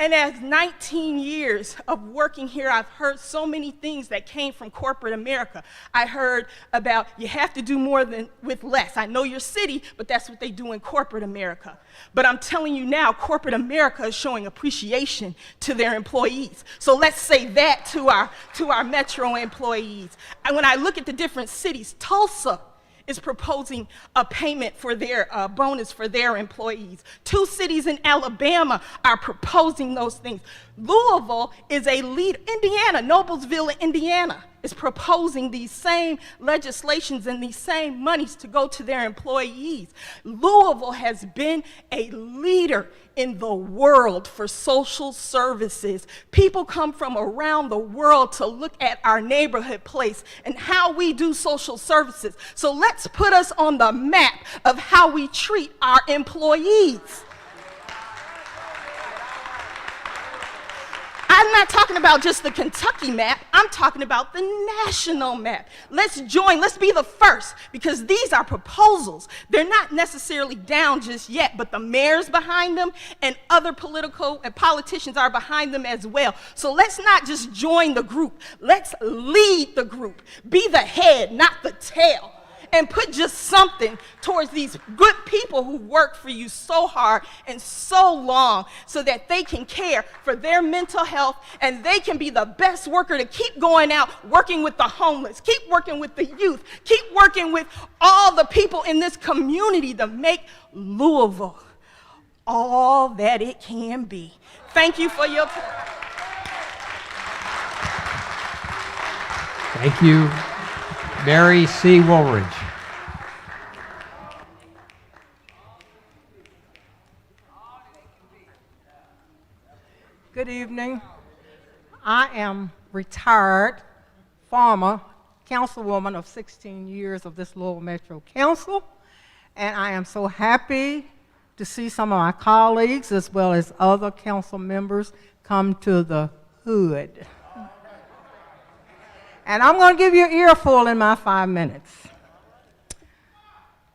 And as 19 years of working here, I've heard so many things that came from corporate America. I heard about you have to do more with less. I know your city, but that's what they do in corporate America. But I'm telling you now, corporate America is showing appreciation to their employees. So let's say that to our Metro employees. And when I look at the different cities, Tulsa is proposing a payment for their bonus for their employees. 2 cities in Alabama are proposing those things. Louisville is a lead. Indiana, Noblesville, Indiana, is proposing these same legislations and these same monies to go to their employees. Louisville has been a leader in the world for social services. People come from around the world to look at our neighborhood place and how we do social services. So let's put us on the map of how we treat our employees. I'm not talking about just the Kentucky map, I'm talking about the national map. Let's join, let's be the first, because these are proposals. They're not necessarily down just yet, but the mayor's behind them and other political and politicians are behind them as well. So let's not just join the group, let's lead the group. Be the head, not the tail. And put just something towards these good people who work for you so hard and so long so that they can care for their mental health and they can be the best worker to keep going out working with the homeless, keep working with the youth, keep working with all the people in this community to make Louisville all that it can be. Thank you for your time. Thank you, Mary C. Woolridge. Good evening. I am retired former councilwoman of 16 years of this Louisville Metro Council, and I am so happy to see some of my colleagues as well as other council members come to the hood. And I'm going to give you an earful in my 5 minutes.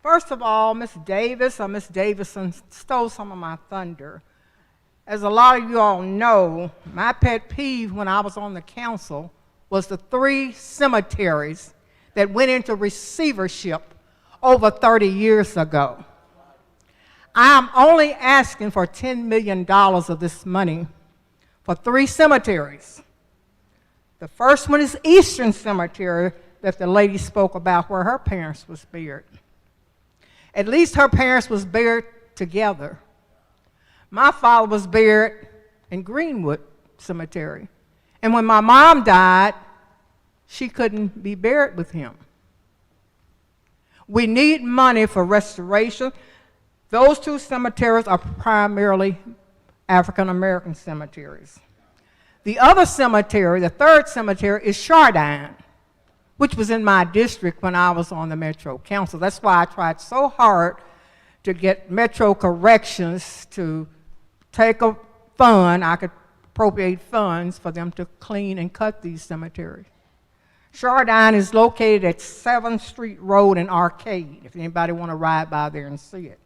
First of all, Miss Davison stole some of my thunder. As a lot of you all know, my pet peeve when I was on the council was the 3 cemeteries that went into receivership over 30 years ago. I'm only asking for $10 million of this money for 3 cemeteries. The first one is Eastern Cemetery that the lady spoke about where her parents was buried. At least her parents was buried together. My father was buried in Greenwood Cemetery. And when my mom died, she couldn't be buried with him. We need money for restoration. Those 2 cemeteries are primarily African American cemeteries. The other cemetery, the 3rd cemetery, is Chardin, which was in my district when I was on the Metro Council. That's why I tried so hard to get Metro Corrections to take a fund, I could appropriate funds for them to clean and cut these cemeteries. Chardin is located at 7th Street Road in Arcade, if anybody want to ride by there and see it.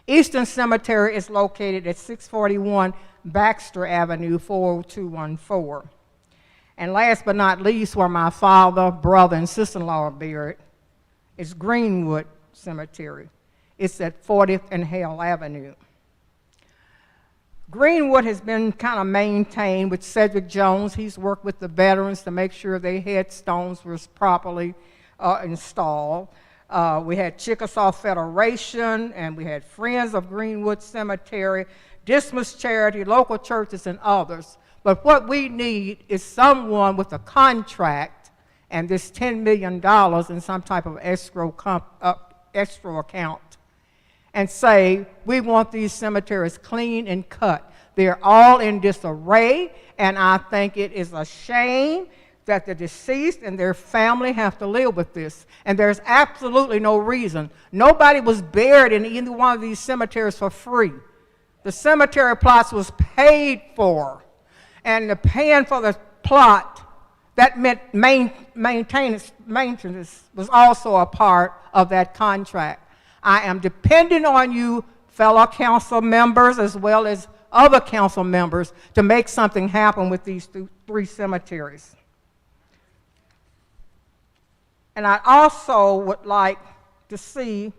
Eastern Cemetery is located at 641 Baxter Avenue, 40214. And last but not least, where my father, brother, and sister-in-law are buried, is Greenwood Cemetery. It's at 40th and Hale Avenue. Greenwood has been kind of maintained with Cedric Jones. He's worked with the veterans to make sure their headstones were properly installed. We had Chickasaw Federation, and we had Friends of Greenwood Cemetery, Dismas Charity, local churches, and others. But what we need is someone with a contract and this $10 million in some type of escrow account and say, we want these cemeteries clean and cut. They're all in disarray, and I think it is a shame that the deceased and their family have to live with this. And there's absolutely no reason. Nobody was buried in either one of these cemeteries for free. The cemetery plots was paid for. And the paying for the plot, that meant maintenance was also a part of that contract. I am depending on you, fellow council members, as well as other council members to make something happen with these three cemeteries. And I also would like to see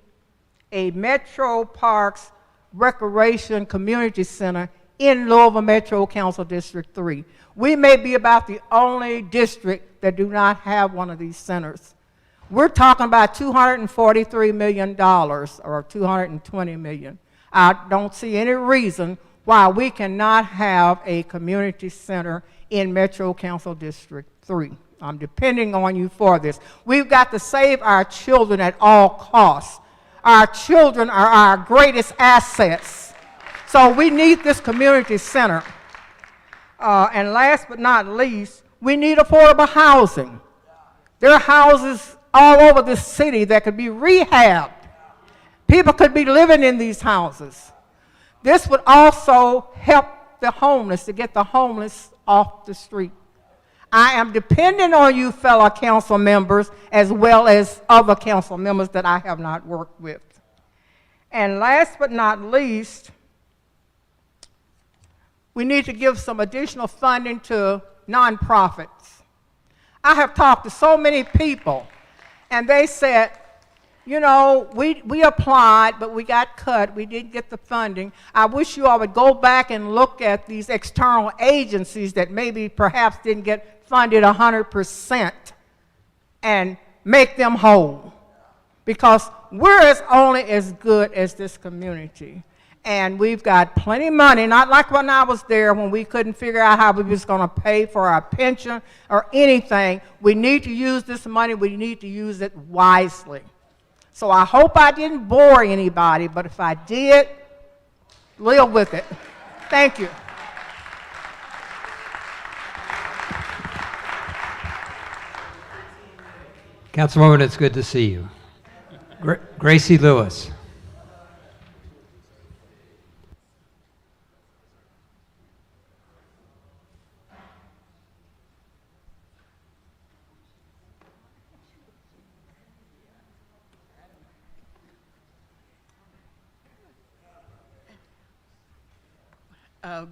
a Metro Parks Recreation Community Center in Louisville Metro Council District 3. We may be about the only district that do not have one of these centers. We're talking about $243 million or $220 million. I don't see any reason why we cannot have a community center in Metro Council District 3. I'm depending on you for this. We've got to save our children at all costs. Our children are our greatest assets. So we need this community center. And last but not least, we need affordable housing. There are houses all over the city that could be rehabbed. People could be living in these houses. This would also help the homeless, to get the homeless off the street. I am dependent on you, fellow council members, as well as other council members that I have not worked with. And last but not least, we need to give some additional funding to nonprofits. I have talked to so many people, and they said, you know, we applied, but we got cut. We didn't get the funding. I wish you all would go back and look at these external agencies that maybe perhaps didn't get funded 100% and make them whole. Because we're only as good as this community. And we've got plenty of money, not like when I was there when we couldn't figure out how we was going to pay for our pension or anything. We need to use this money. We need to use it wisely. So I hope I didn't bore anybody, but if I did, live with it. Thank you. Councilwoman, it's good to see you. Gracie Lewis.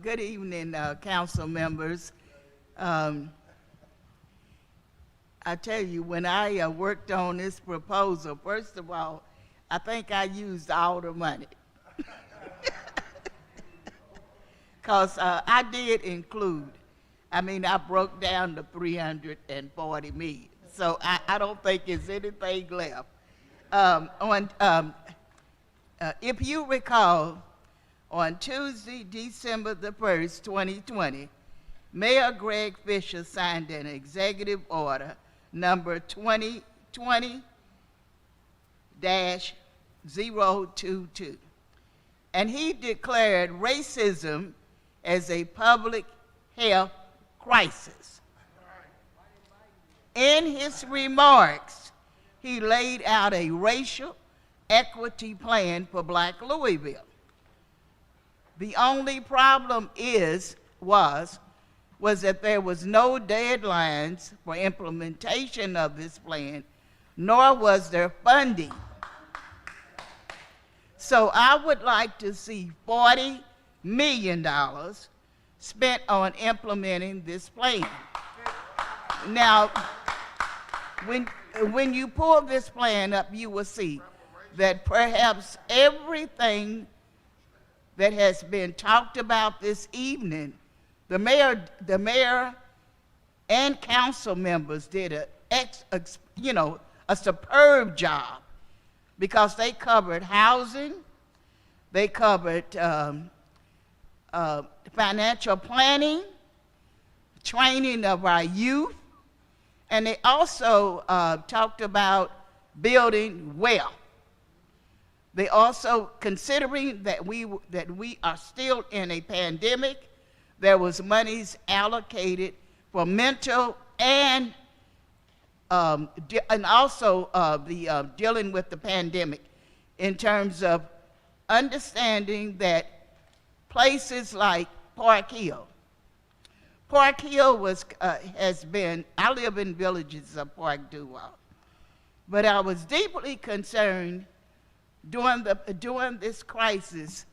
Good evening, council members. I tell you, when I worked on this proposal, first of all, I think I used all the money. Because I did include, I broke down the 340 million. So I don't think there's anything left. If you recall, on Tuesday, December the 1st, 2020, Mayor Greg Fisher signed an executive order number 2020-022. And he declared racism as a public health crisis. In his remarks, he laid out a racial equity plan for Black Louisville. The only problem was that there was no deadlines for implementation of this plan, nor was there funding. So I would like to see $40 million spent on implementing this plan. Now, when you pull this plan up, you will see that perhaps everything that has been talked about this evening, the mayor and council members did a superb job, because they covered housing, they covered financial planning, training of our youth, and they also talked about building wealth. They also, considering that we are still in a pandemic, there was monies allocated for mental and also dealing with the pandemic, in terms of understanding that places like Park Hill has been, I live in villages of Park Duval, but I was deeply concerned during this crisis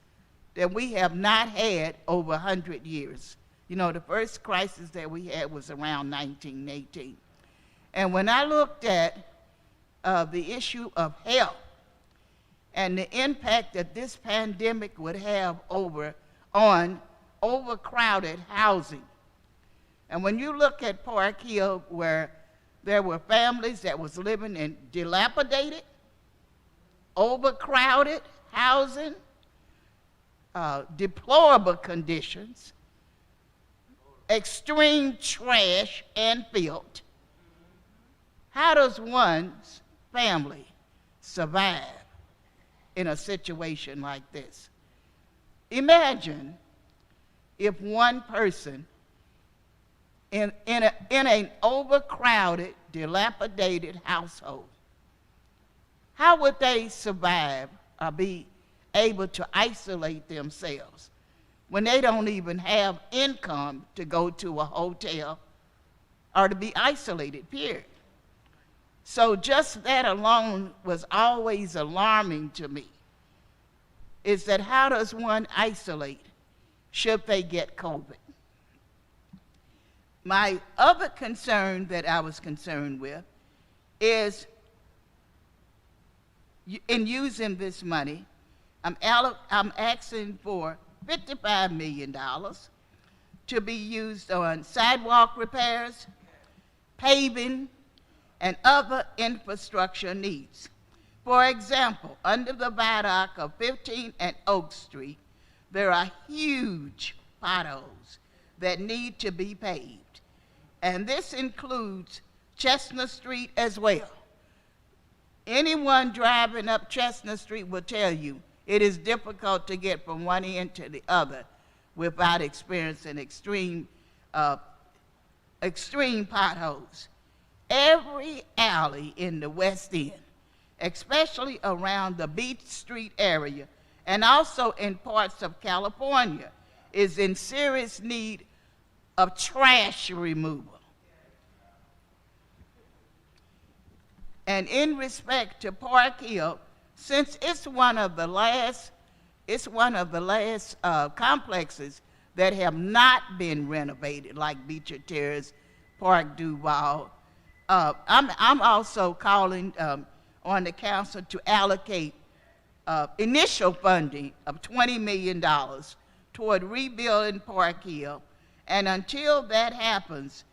that we have not had over 100 years. You know, the first crisis that we had was around 1918. And when I looked at the issue of health and the impact that this pandemic would have on overcrowded housing, and when you look at Park Hill, where there were families that was living in dilapidated, overcrowded housing, deplorable conditions, extreme trash and filth, how does one's family survive in a situation like this? Imagine if one person in an overcrowded, dilapidated household, how would they survive or be able to isolate themselves when they don't even have income to go to a hotel or to be isolated, period? So just that alone was always alarming to me, is that how does one isolate should they get COVID? My other concern that I was concerned with is in using this money, I'm asking for $55 million to be used on sidewalk repairs, paving, and other infrastructure needs. For example, under the viaduct of 15 and Oak Street, there are huge potholes that need to be paved. And this includes Chestnut Street as well. Anyone driving up Chestnut Street will tell you it is difficult to get from one end to the other without experiencing extreme potholes. Every alley in the West End, especially around the Beach Street area, and also in parts of California, is in serious need of trash removal. And in respect to Park Hill, since it's one of the last complexes that have not been renovated, like Beecher Terrace, Park Duval, I'm also calling on the council to allocate initial funding of $20 million toward rebuilding Park Hill. And until that happens,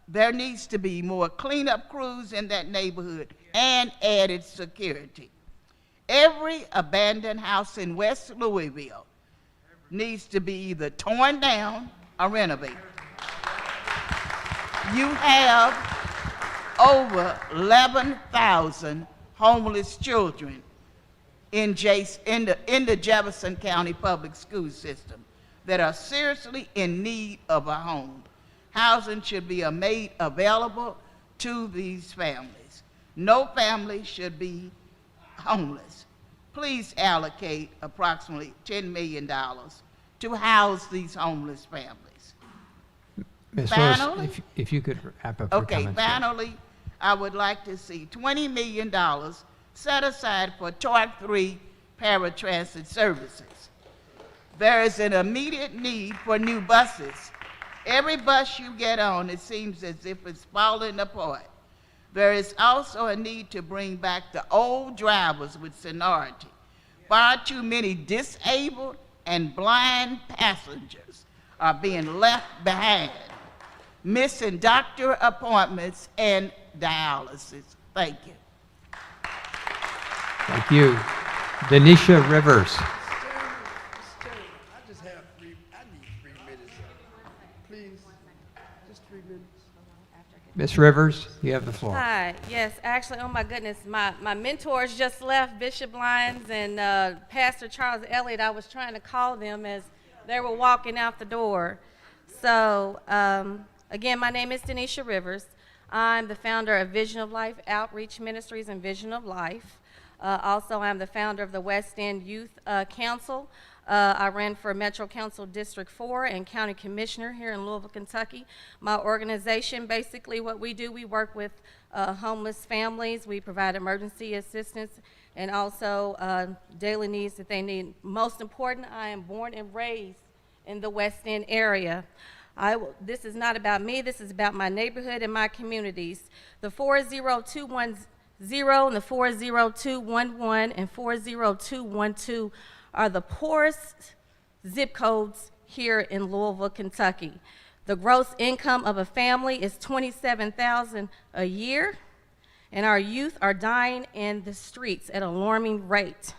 there needs to be more cleanup crews in that neighborhood and added security. Every abandoned house in West Louisville needs to be either torn down or renovated. You have over 11,000 homeless children in the Jefferson County public school system that are seriously in need of a home. Housing should be made available to these families. No family should be homeless. Please allocate approximately $10 million to house these homeless families. Ms. Finally, Lewis, if you could wrap up your okay, comments. finally, I would like to see $20 million set aside for Torque 3 paratransit services. There is an immediate need for new buses. Every bus you get on, it seems as if it's falling apart. There is also a need to bring back the old drivers with seniority. Far too many disabled and blind passengers are being left behind, missing doctor appointments and dialysis. Thank you. Thank you. Denisha Rivers. I just have I need 3 minutes. Please, just 3 minutes. Ms. Rivers, you have the floor. Hi, yes, actually, oh my goodness, my mentors just left, Bishop Lyons and Pastor Charles Elliott. I was trying to call them as they were walking out the door. So, again, my name is Denisha Rivers. I'm the founder of Vision of Life Outreach Ministries and Vision of Life. Also, I'm the founder of the West End Youth Council. I ran for Metro Council District 4 and County Commissioner here in Louisville, Kentucky. My organization, basically what we do, we work with homeless families. We provide emergency assistance and also daily needs that they need. Most important, I am born and raised in the West End area. This is not about me, this is about my neighborhood and my communities. The 40210 and the 40211 and 40212 are the poorest zip codes here in Louisville, Kentucky. The gross income of a family is $27,000 a year, and our youth are dying in the streets at an alarming rate.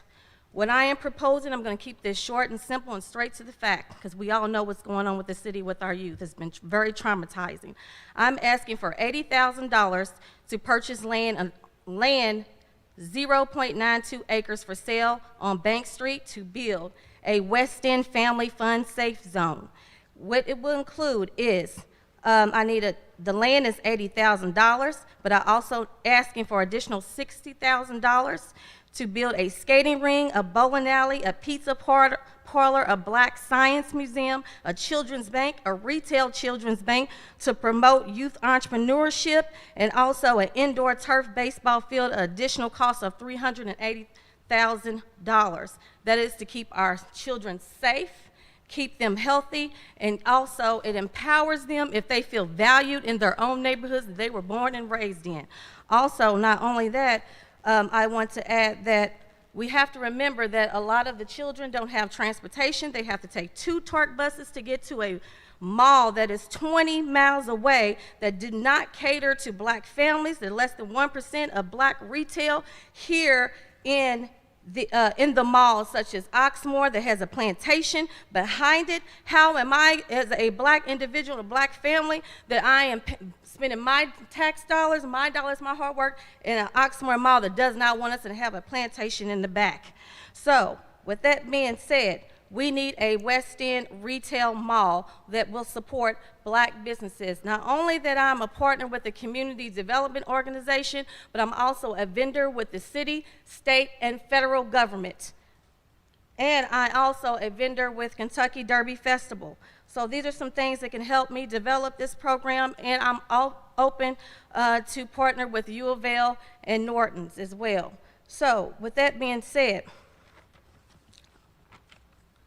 What I am proposing, I'm going to keep this short and simple and straight to the fact, because we all know what's going on with the city with our youth. It's been very traumatizing. I'm asking for $80,000 to purchase land 0.92 acres for sale on Bank Street to build a West End Family Fund safe zone. What it will include is, the land is $80,000, but I also asking for additional $60,000 to build a skating ring, a bowling alley, a pizza parlor, a black science museum, a children's bank, a retail children's bank to promote youth entrepreneurship, and also an indoor turf baseball field, an additional cost of $380,000. That is to keep our children safe, keep them healthy, and also it empowers them if they feel valued in their own neighborhoods that they were born and raised in. Also, not only that, I want to add that we have to remember that a lot of the children don't have transportation. They have to take 2 TARC buses to get to a mall that is 20 miles away that did not cater to black families. They're less than 1% of black retail here in the mall, such as Oxmoor, that has a plantation behind it. How am I, as a black individual, a black family, that I am spending my tax dollars, my hard work, in an Oxmoor mall that does not want us to have a plantation in the back? So, with that being said, we need a West End retail mall that will support black businesses. Not only that I'm a partner with the community development organization, but I'm also a vendor with the city, state, and federal government. And I also a vendor with Kentucky Derby Festival. So these are some things that can help me develop this program, and I'm open to partner with U of L and Norton's as well. So with that being said,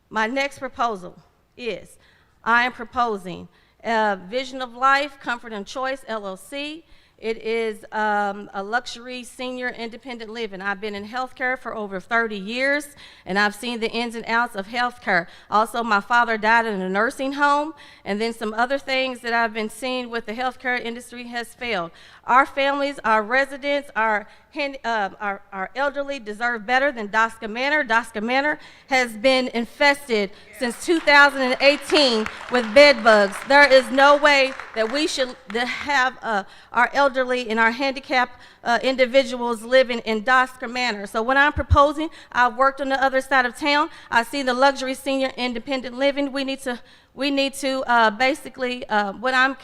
my next proposal is I am proposing Vision of Life, Comfort and Choice, LLC. It is a luxury senior independent living. I've been in healthcare for over 30 years, and I've seen the ins and outs of healthcare. Also, my father died in a nursing home, and then some other things that I've been seeing with the healthcare industry has failed. Our families, our residents, our elderly deserve better than Dosca Manor. Dosca Manor has been infested since 2018 with bed bugs. There is no way that we should have our elderly and our handicapped individuals living in Dosca Manor. So what I'm proposing, I've worked on the other side of town. I see the luxury senior independent living. We need to basically, what I'm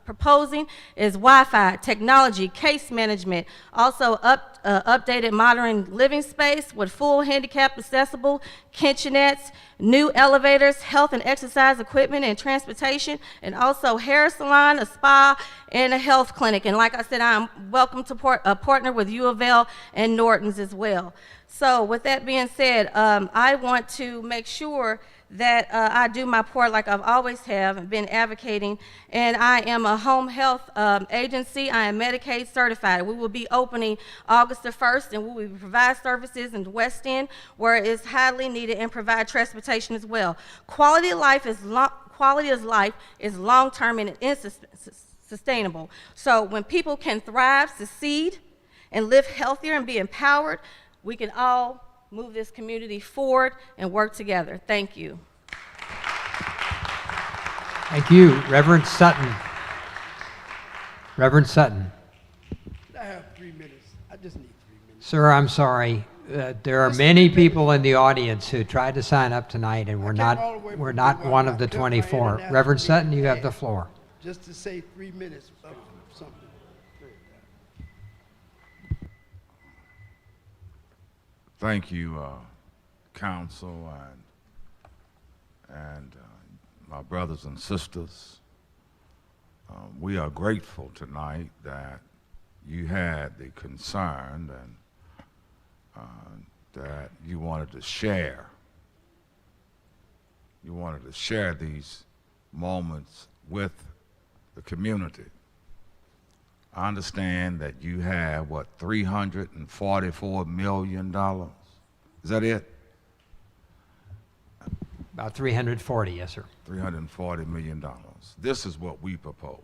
proposing is Wi-Fi, technology, case management, also updated modern living space with full handicap accessible kitchenettes, new elevators, health and exercise equipment and transportation, and also hair salon, a spa, and a health clinic. And like I said, I'm welcome to partner with U of L and Norton's as well. So with that being said, I want to make sure that I do my part like I've always have and been advocating, and I am a home health agency. I am Medicaid certified. We will be opening August the 1st, and we will provide services in the West End where it is highly needed and provide transportation as well. Quality of life is long-term and sustainable. So when people can thrive, succeed, and live healthier and be empowered, we can all move this community forward and work together. Thank you. Thank you. Reverend Sutton. Reverend Sutton. I have 3 minutes. I just need 3 minutes. Sir, I'm sorry. There are many people in the audience who tried to sign up tonight, and we're not one of the 24. Reverend Sutton, you have the floor. Just to say 3 minutes of something. Thank you, council and my brothers and sisters. We are grateful tonight that you had the concern and that you wanted to share. You wanted to share these moments with the community. I understand that you have, what, $344 million? Is that it? About 340, yes, sir. $340 million. This is what we propose.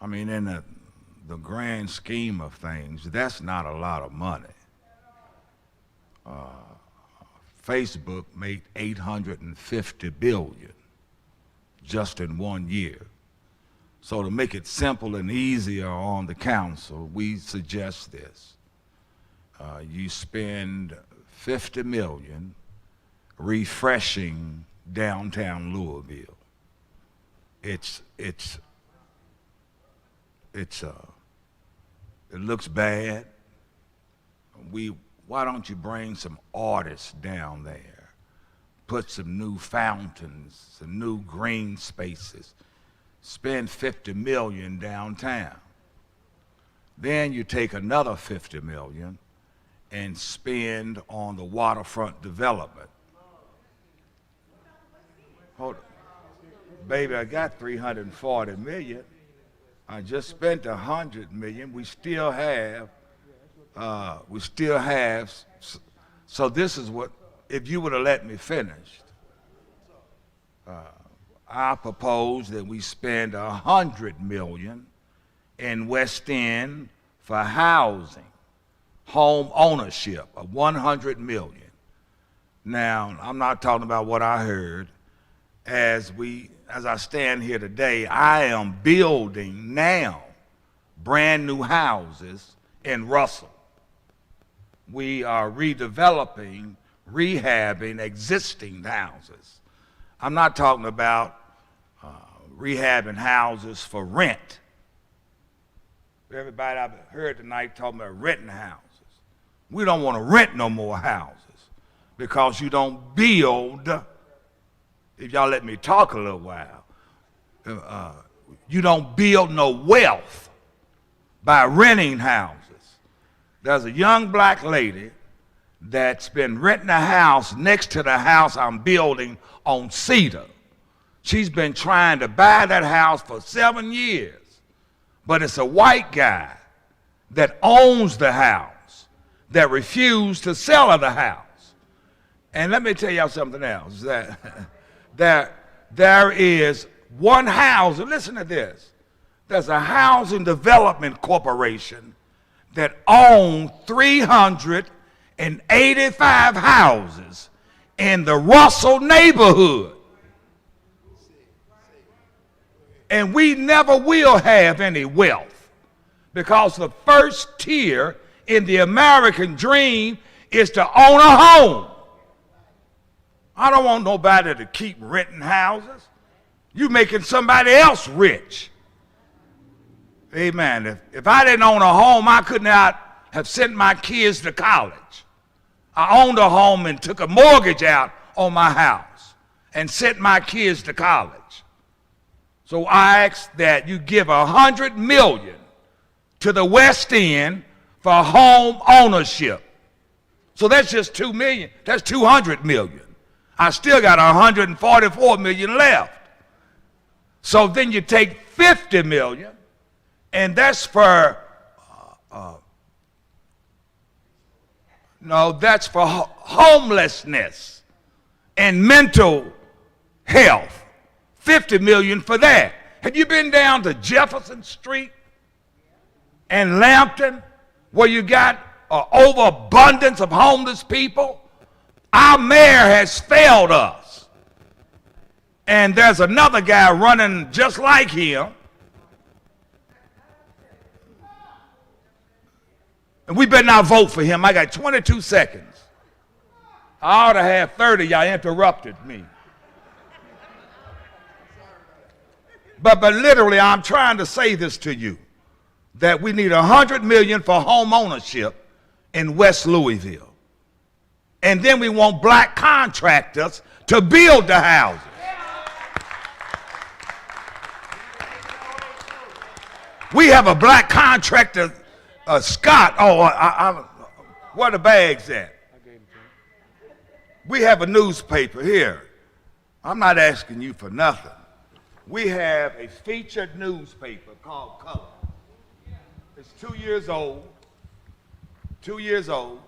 I mean, in the grand scheme of things, that's not a lot of money. Facebook made $850 billion just in 1 year. So to make it simple and easier on the council, we suggest this. You spend $50 million refreshing downtown Louisville. It looks bad. Why don't you bring some artists down there? Put some new fountains, some new green spaces. Spend $50 million downtown. Then you take another $50 million and spend on the waterfront development. Hold on. Baby, I got $340 million. I just spent $100 million. We still have, so this is what, if you would have let me finish, I propose that we spend $100 million in West End for housing, home ownership of $100 million. Now, I'm not talking about what I heard. As I stand here today, I am building now brand new houses in Russell. We are redeveloping, rehabbing existing houses. I'm not talking about rehabbing houses for rent. Everybody I've heard tonight talking about renting houses. We don't want to rent no more houses because you don't build. If y'all let me talk a little while, you don't build no wealth by renting houses. There's a young black lady that's been renting a house next to the house I'm building on Cedar. She's been trying to buy that house for 7 years, but it's a white guy that owns the house that refused to sell her the house. And let me tell y'all something else, that there is one house, and listen to this, there's a housing development corporation that owns 385 houses in the Russell neighborhood. And we never will have any wealth because the first tier in the American dream is to own a home. I don't want nobody to keep renting houses. You're making somebody else rich. Amen. If I didn't own a home, I could not have sent my kids to college. I owned a home and took a mortgage out on my house and sent my kids to college. So I ask that you give $100 million to the West End for home ownership. So that's just $2 million. That's $200 million. I still got $144 million left. So then you take $50 million, and that's for that's for homelessness and mental health. $50 million for that. Have you been down to Jefferson Street and Lambton where you got overabundance of homeless people? Our mayor has failed us. And there's another guy running just like him. And we better not vote for him. I got 22 seconds. I ought to have 30. Y'all interrupted me. But literally, I'm trying to say this to you, that we need $100 million for home ownership in West Louisville. And then we want black contractors to build the houses. We have a black contractor, Scott. Oh, where the bags at? We have a newspaper here. I'm not asking you for nothing. We have a featured newspaper called Color. It's 2 years old. 2 years old.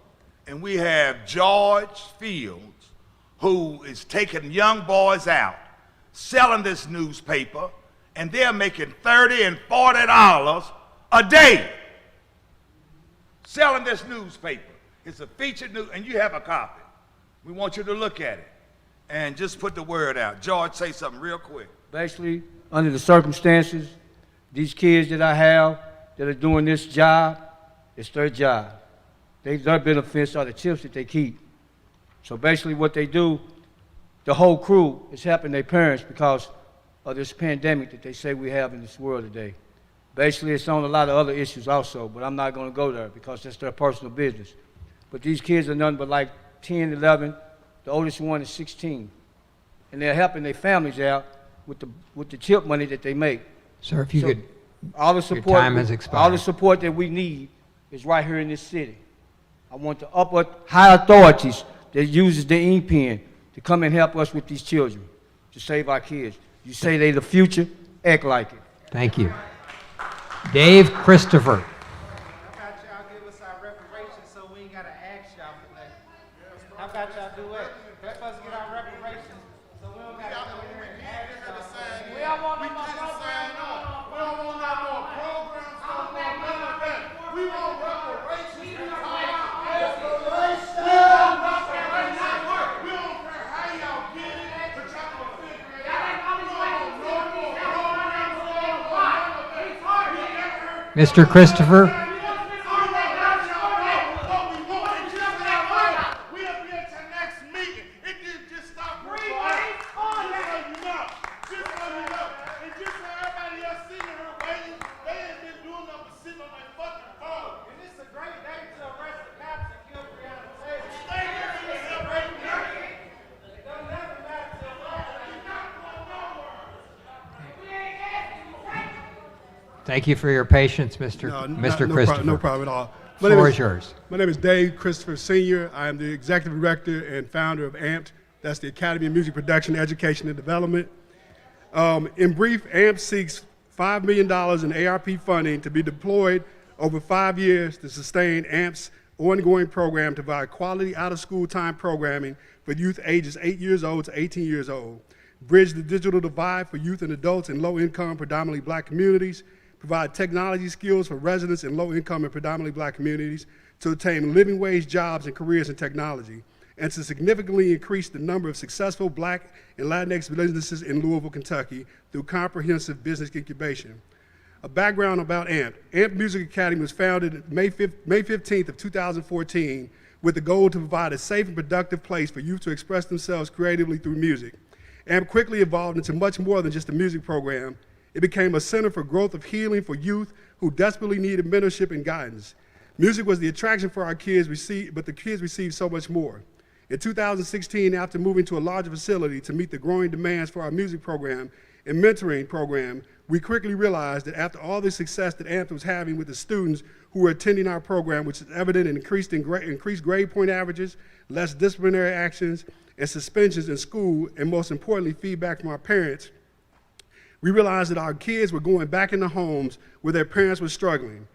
And we have George Fields, who is taking young boys out, selling this newspaper, and they're making $30 and $40 a day selling this newspaper. It's a featured news, and you have a copy. We want you to look at it and just put the word out. George, say something real quick. Basically, under the circumstances, these kids that I have that are doing this job, it's their job. Their benefits are the chips that they keep. So basically what they do, the whole crew is helping their parents because of this pandemic that they say we have in this world today. Basically, it's on a lot of other issues also, but I'm not going to go there because that's their personal business. But these kids are nothing but like 10, 11, the oldest one is 16. And they're helping their families out with the tip money that they make. Sir, if you could, all the support, your time has expired. all the support that we need is right here in this city. I want the upper high authorities that uses the ink pen to come and help us with these children, to save our kids. You say they the future, act like it. Thank you. Dave Christopher. How about y'all give us our reparations so we ain't got to ask y'all for that? How about y'all do it? Help us get our reparations so we don't got to come here and ask y'all. We don't want no more programs. We don't want no more programs. We want reparations. Mr. Christopher. Thank you for your patience, Mr. Christopher. No problem at all. The floor is yours. My name is Dave Christopher Sr. I am the Executive Director and founder of AMPT. That's the Academy of Music Production, Education, and Development. In brief, AMPT seeks $5 million in ARP funding to be deployed over 5 years to sustain AMPT's ongoing program to provide quality out-of-school time programming for youth ages 8 years old to 18 years old, bridge the digital divide for youth and adults in low-income, predominantly black communities, provide technology skills for residents in low-income and predominantly black communities to attain living wage jobs and careers in technology, and to significantly increase the number of successful black and Latinx businesses in Louisville, Kentucky through comprehensive business incubation. A background about AMPT. AMPT Music Academy was founded May 15th of 2014 with the goal to provide a safe and productive place for youth to express themselves creatively through music. AMPT quickly evolved into much more than just a music program. It became a center for growth of healing for youth who desperately needed mentorship and guidance. Music was the attraction for our kids, but the kids received so much more. In 2016, after moving to a larger facility to meet the growing demands for our music program and mentoring program, we quickly realized that after all the success that AMPT was having with the students who were attending our program, which is evident in increased grade point averages, less disciplinary actions, and suspensions in school, and most importantly, feedback from our parents, we realized that our kids were going back into homes where their parents were struggling.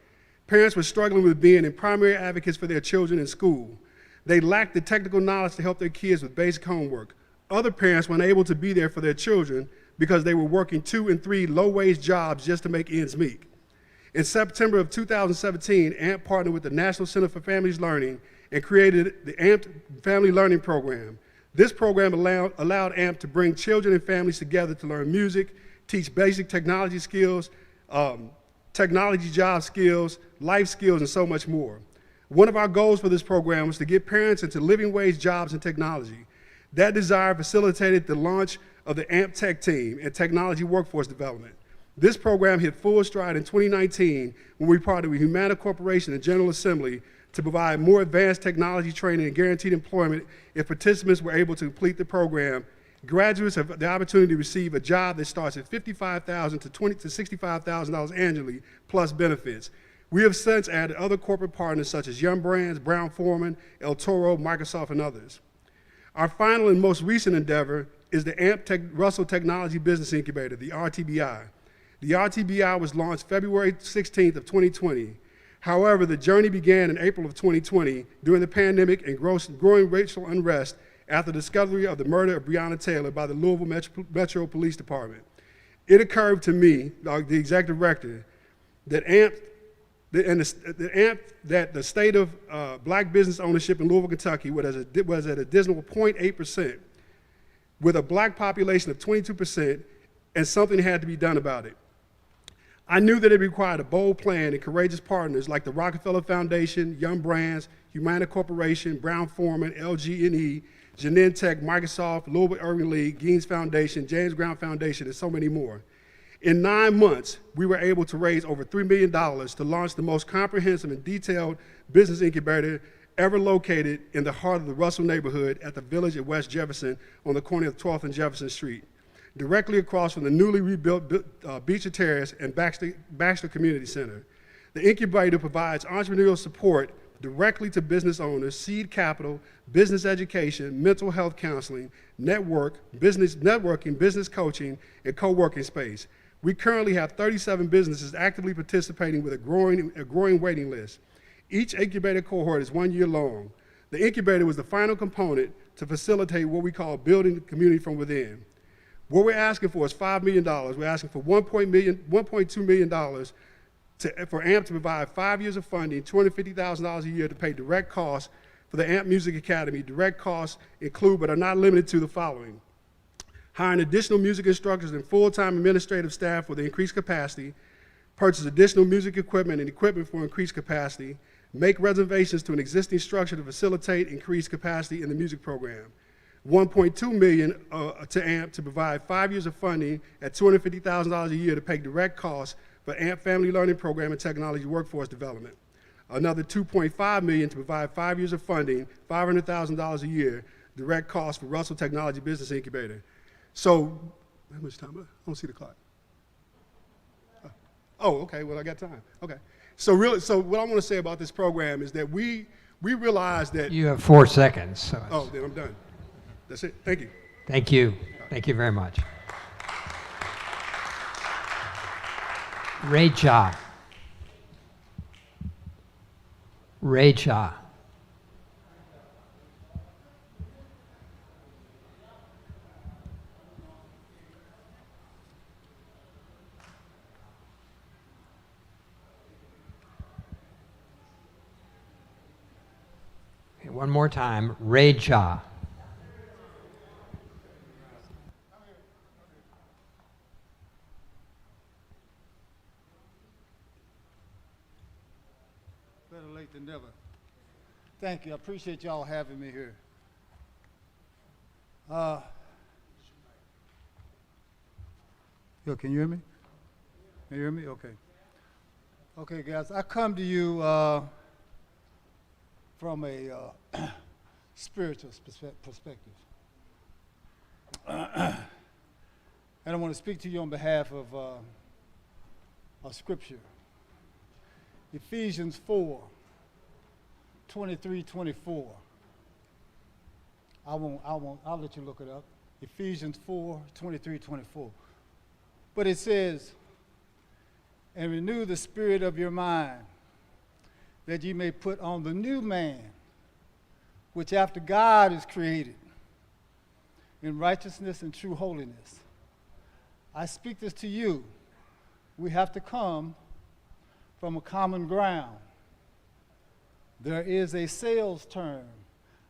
Parents were struggling with being in primary advocates for their children in school. They lacked the technical knowledge to help their kids with basic homework. Other parents were unable to be there for their children because they were working 2 and 3 low-wage jobs just to make ends meet. In September of 2017, AMPT partnered with the National Center for Families Learning and created the AMPT Family Learning Program. This program allowed AMPT to bring children and families together to learn music, teach basic technology skills, technology job skills, life skills, and so much more. One of our goals for this program was to get parents into living wage jobs in technology. That desire facilitated the launch of the AMP Tech Team and Technology Workforce Development. This program hit full stride in 2019 when we partnered with Humana Corporation and General Assembly to provide more advanced technology training and guaranteed employment if participants were able to complete the program. Graduates have the opportunity to receive a job that starts at $55,000 to $65,000 annually, plus benefits. We have since added other corporate partners such as Young Brands, Brown-Forman, El Toro, Microsoft, and others. Our final and most recent endeavor is the Russell Technology Business Incubator, the RTBI. The RTBI was launched February 16th of 2020. However, the journey began in April of 2020 during the pandemic and growing racial unrest after the discovery of the murder of Breonna Taylor by the Louisville Metro Police Department. It occurred to me, the executive director, that the state of black business ownership in Louisville, Kentucky was at a dismal 0.8%, with a black population of 22%, and something had to be done about it. I knew that it required a bold plan and courageous partners like the Rockefeller Foundation, Young Brands, Humana Corporation, Brown-Forman, LG&E, Genentech, Microsoft, Louisville Urban League, Gaines Foundation, James Brown Foundation, and so many more. In 9 months, we were able to raise over $3 million to launch the most comprehensive and detailed business incubator ever located in the heart of the Russell neighborhood at the Village at West Jefferson on the corner of 12th and Jefferson Street, directly across from the newly rebuilt Beecher Terrace and Baxter Community Center. The incubator provides entrepreneurial support directly to business owners, seed capital, business education, mental health counseling, networking, business coaching, and co-working space. We currently have 37 businesses actively participating with a growing waiting list. Each incubator cohort is 1 year long. The incubator was the final component to facilitate what we call building the community from within. What we're asking for is $5 million. We're asking for $1.2 million for AMP to provide 5 years of funding, $250,000 a year to pay direct costs for the AMP Music Academy. Direct costs include but are not limited to the following: hiring additional music instructors and full-time administrative staff for the increased capacity, purchase additional music equipment and equipment for increased capacity, make reservations to an existing structure to facilitate increased capacity in the music program. $1.2 million to AMP to provide 5 years of funding at $250,000 a year to pay direct costs for AMP Family Learning Program and Technology Workforce Development. Another $2.5 million to provide 5 years of funding, $500,000 a year, direct costs for Russell Technology Business Incubator. So, how much time? I don't see the clock. Oh, okay, well, I got time. Okay. So what I want to say about this program is that we realize that— You have 4 seconds. So oh, then I'm done. That's it. Thank you. Thank you. Thank you very much. Ray Cha. Ray Cha. Okay, one more time. Ray Cha. Better late than never. Thank you. I appreciate y'all having me here. Yo, can you hear me? Can you hear me? Okay. Okay, guys. I come to you from a spiritual perspective. And I want to speak to you on behalf of Scripture. Ephesians 4:23-24. I'll let you look it up. Ephesians 4:23-24. But it says, and renew the spirit of your mind, that ye may put on the new man, which after God is created, in righteousness and true holiness. I speak this to you. We have to come from a common ground. There is a sales term.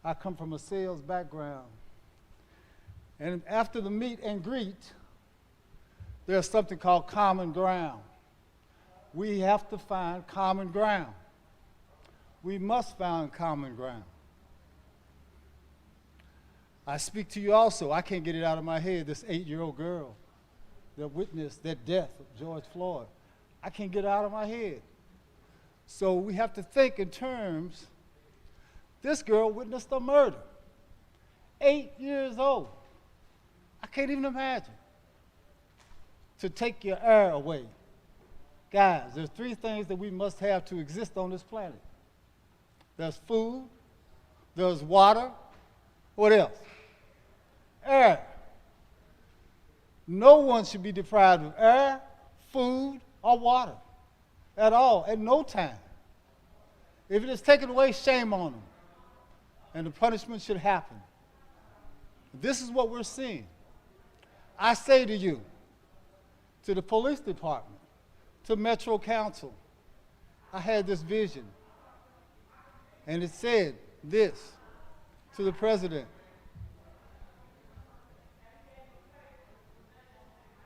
I come from a sales background. And after the meet and greet, there's something called common ground. We have to find common ground. We must find common ground. I speak to you also. I can't get it out of my head, this 8-year-old girl that witnessed that death of George Floyd. I can't get it out of my head. So we have to think in terms, this girl witnessed a murder, 8 years old. I can't even imagine. To take your air away. Guys, there's 3 things that we must have to exist on this planet. There's food, there's water, what else? Air. No one should be deprived of air, food, or water at all, at no time. If it is taken away, shame on them. And the punishment should happen. This is what we're seeing. I say to you, to the police department, to Metro Council, I had this vision. And it said this to the president.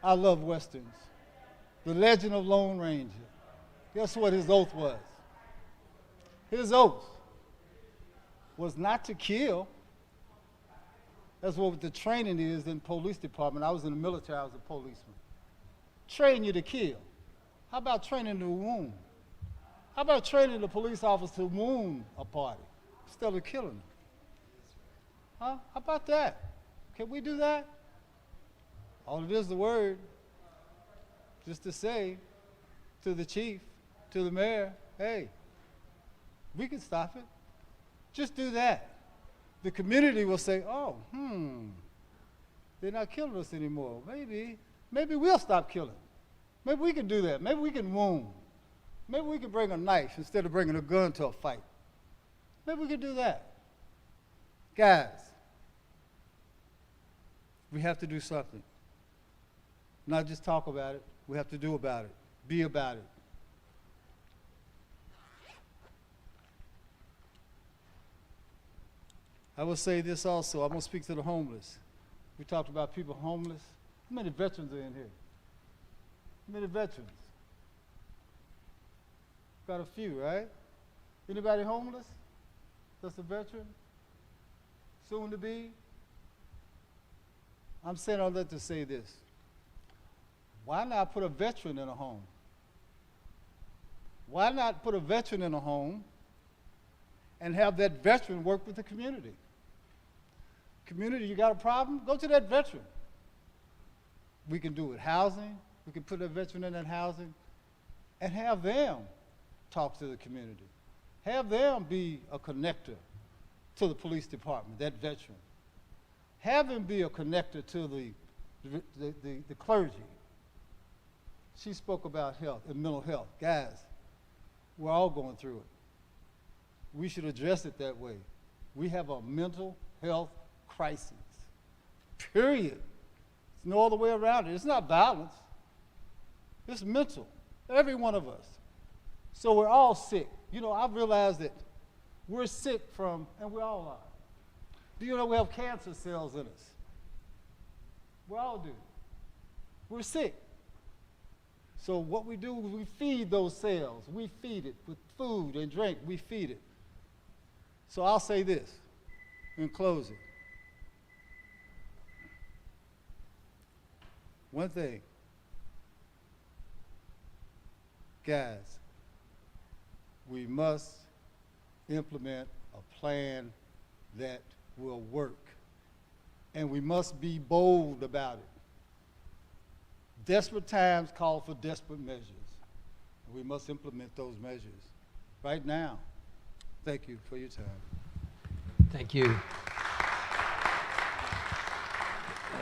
I love Westerns. The Legend of Lone Ranger. Guess what his oath was? His oath was not to kill. That's what the training is in police department. I was in the military, I was a policeman. Train you to kill. How about training to wound? How about training the police officer to wound a party instead of killing them? Huh? How about that? Can we do that? All it is the word, just to say to the chief, to the mayor, hey, we can stop it. Just do that. The community will say, oh, they're not killing us anymore. Maybe we'll stop killing. Maybe we can do that. Maybe we can wound. Maybe we can bring a knife instead of bringing a gun to a fight. Maybe we can do that. Guys, we have to do something. Not just talk about it, we have to do about it, be about it. I will say this also, I'm going to speak to the homeless. We talked about people homeless. How many veterans are in here? How many veterans? Got a few, right? Anybody homeless? That's a veteran? Soon to be? I'm saying all that to say this. Why not put a veteran in a home? Why not put a veteran in a home and have that veteran work with the community? Community, you got a problem? Go to that veteran. We can do it. Housing, we can put a veteran in that housing and have them talk to the community. Have them be a connector to the police department, that veteran. Have him be a connector to the clergy. She spoke about health and mental health. Guys, we're all going through it. We should address it that way. We have a mental health crisis, period. There's no other way around it. It's not violence. It's mental, every one of us. So we're all sick. You know, I've realized that we're sick from, and we all are. Do you know we have cancer cells in us? We all do. We're sick. So what we do is we feed those cells. We feed it with food and drink. We feed it. So I'll say this in closing. One thing, guys, we must implement a plan that will work. And we must be bold about it. Desperate times call for desperate measures. We must implement those measures right now. Thank you for your time. Thank you.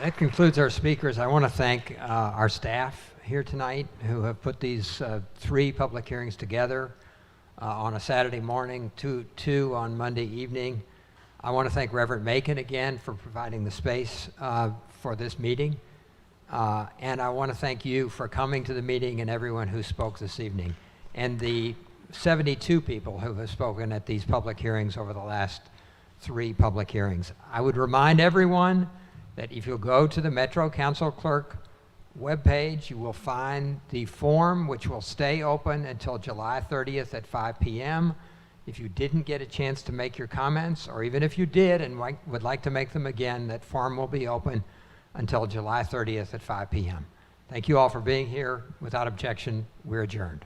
That concludes our speakers. I want to thank our staff here tonight who have put these 3 public hearings together on a Saturday morning, two on Monday evening. I want to thank Reverend Macon again for providing the space for this meeting. And I want to thank you for coming to the meeting and everyone who spoke this evening, and the 72 people who have spoken at these public hearings over the last 3 public hearings. I would remind everyone that if you go to the Metro Council Clerk webpage, you will find the form which will stay open until July 30th at 5 p.m. If you didn't get a chance to make your comments, or even if you did and would like to make them again, that form will be open until July 30th at 5 p.m. Thank you all for being here. Without objection, we're adjourned.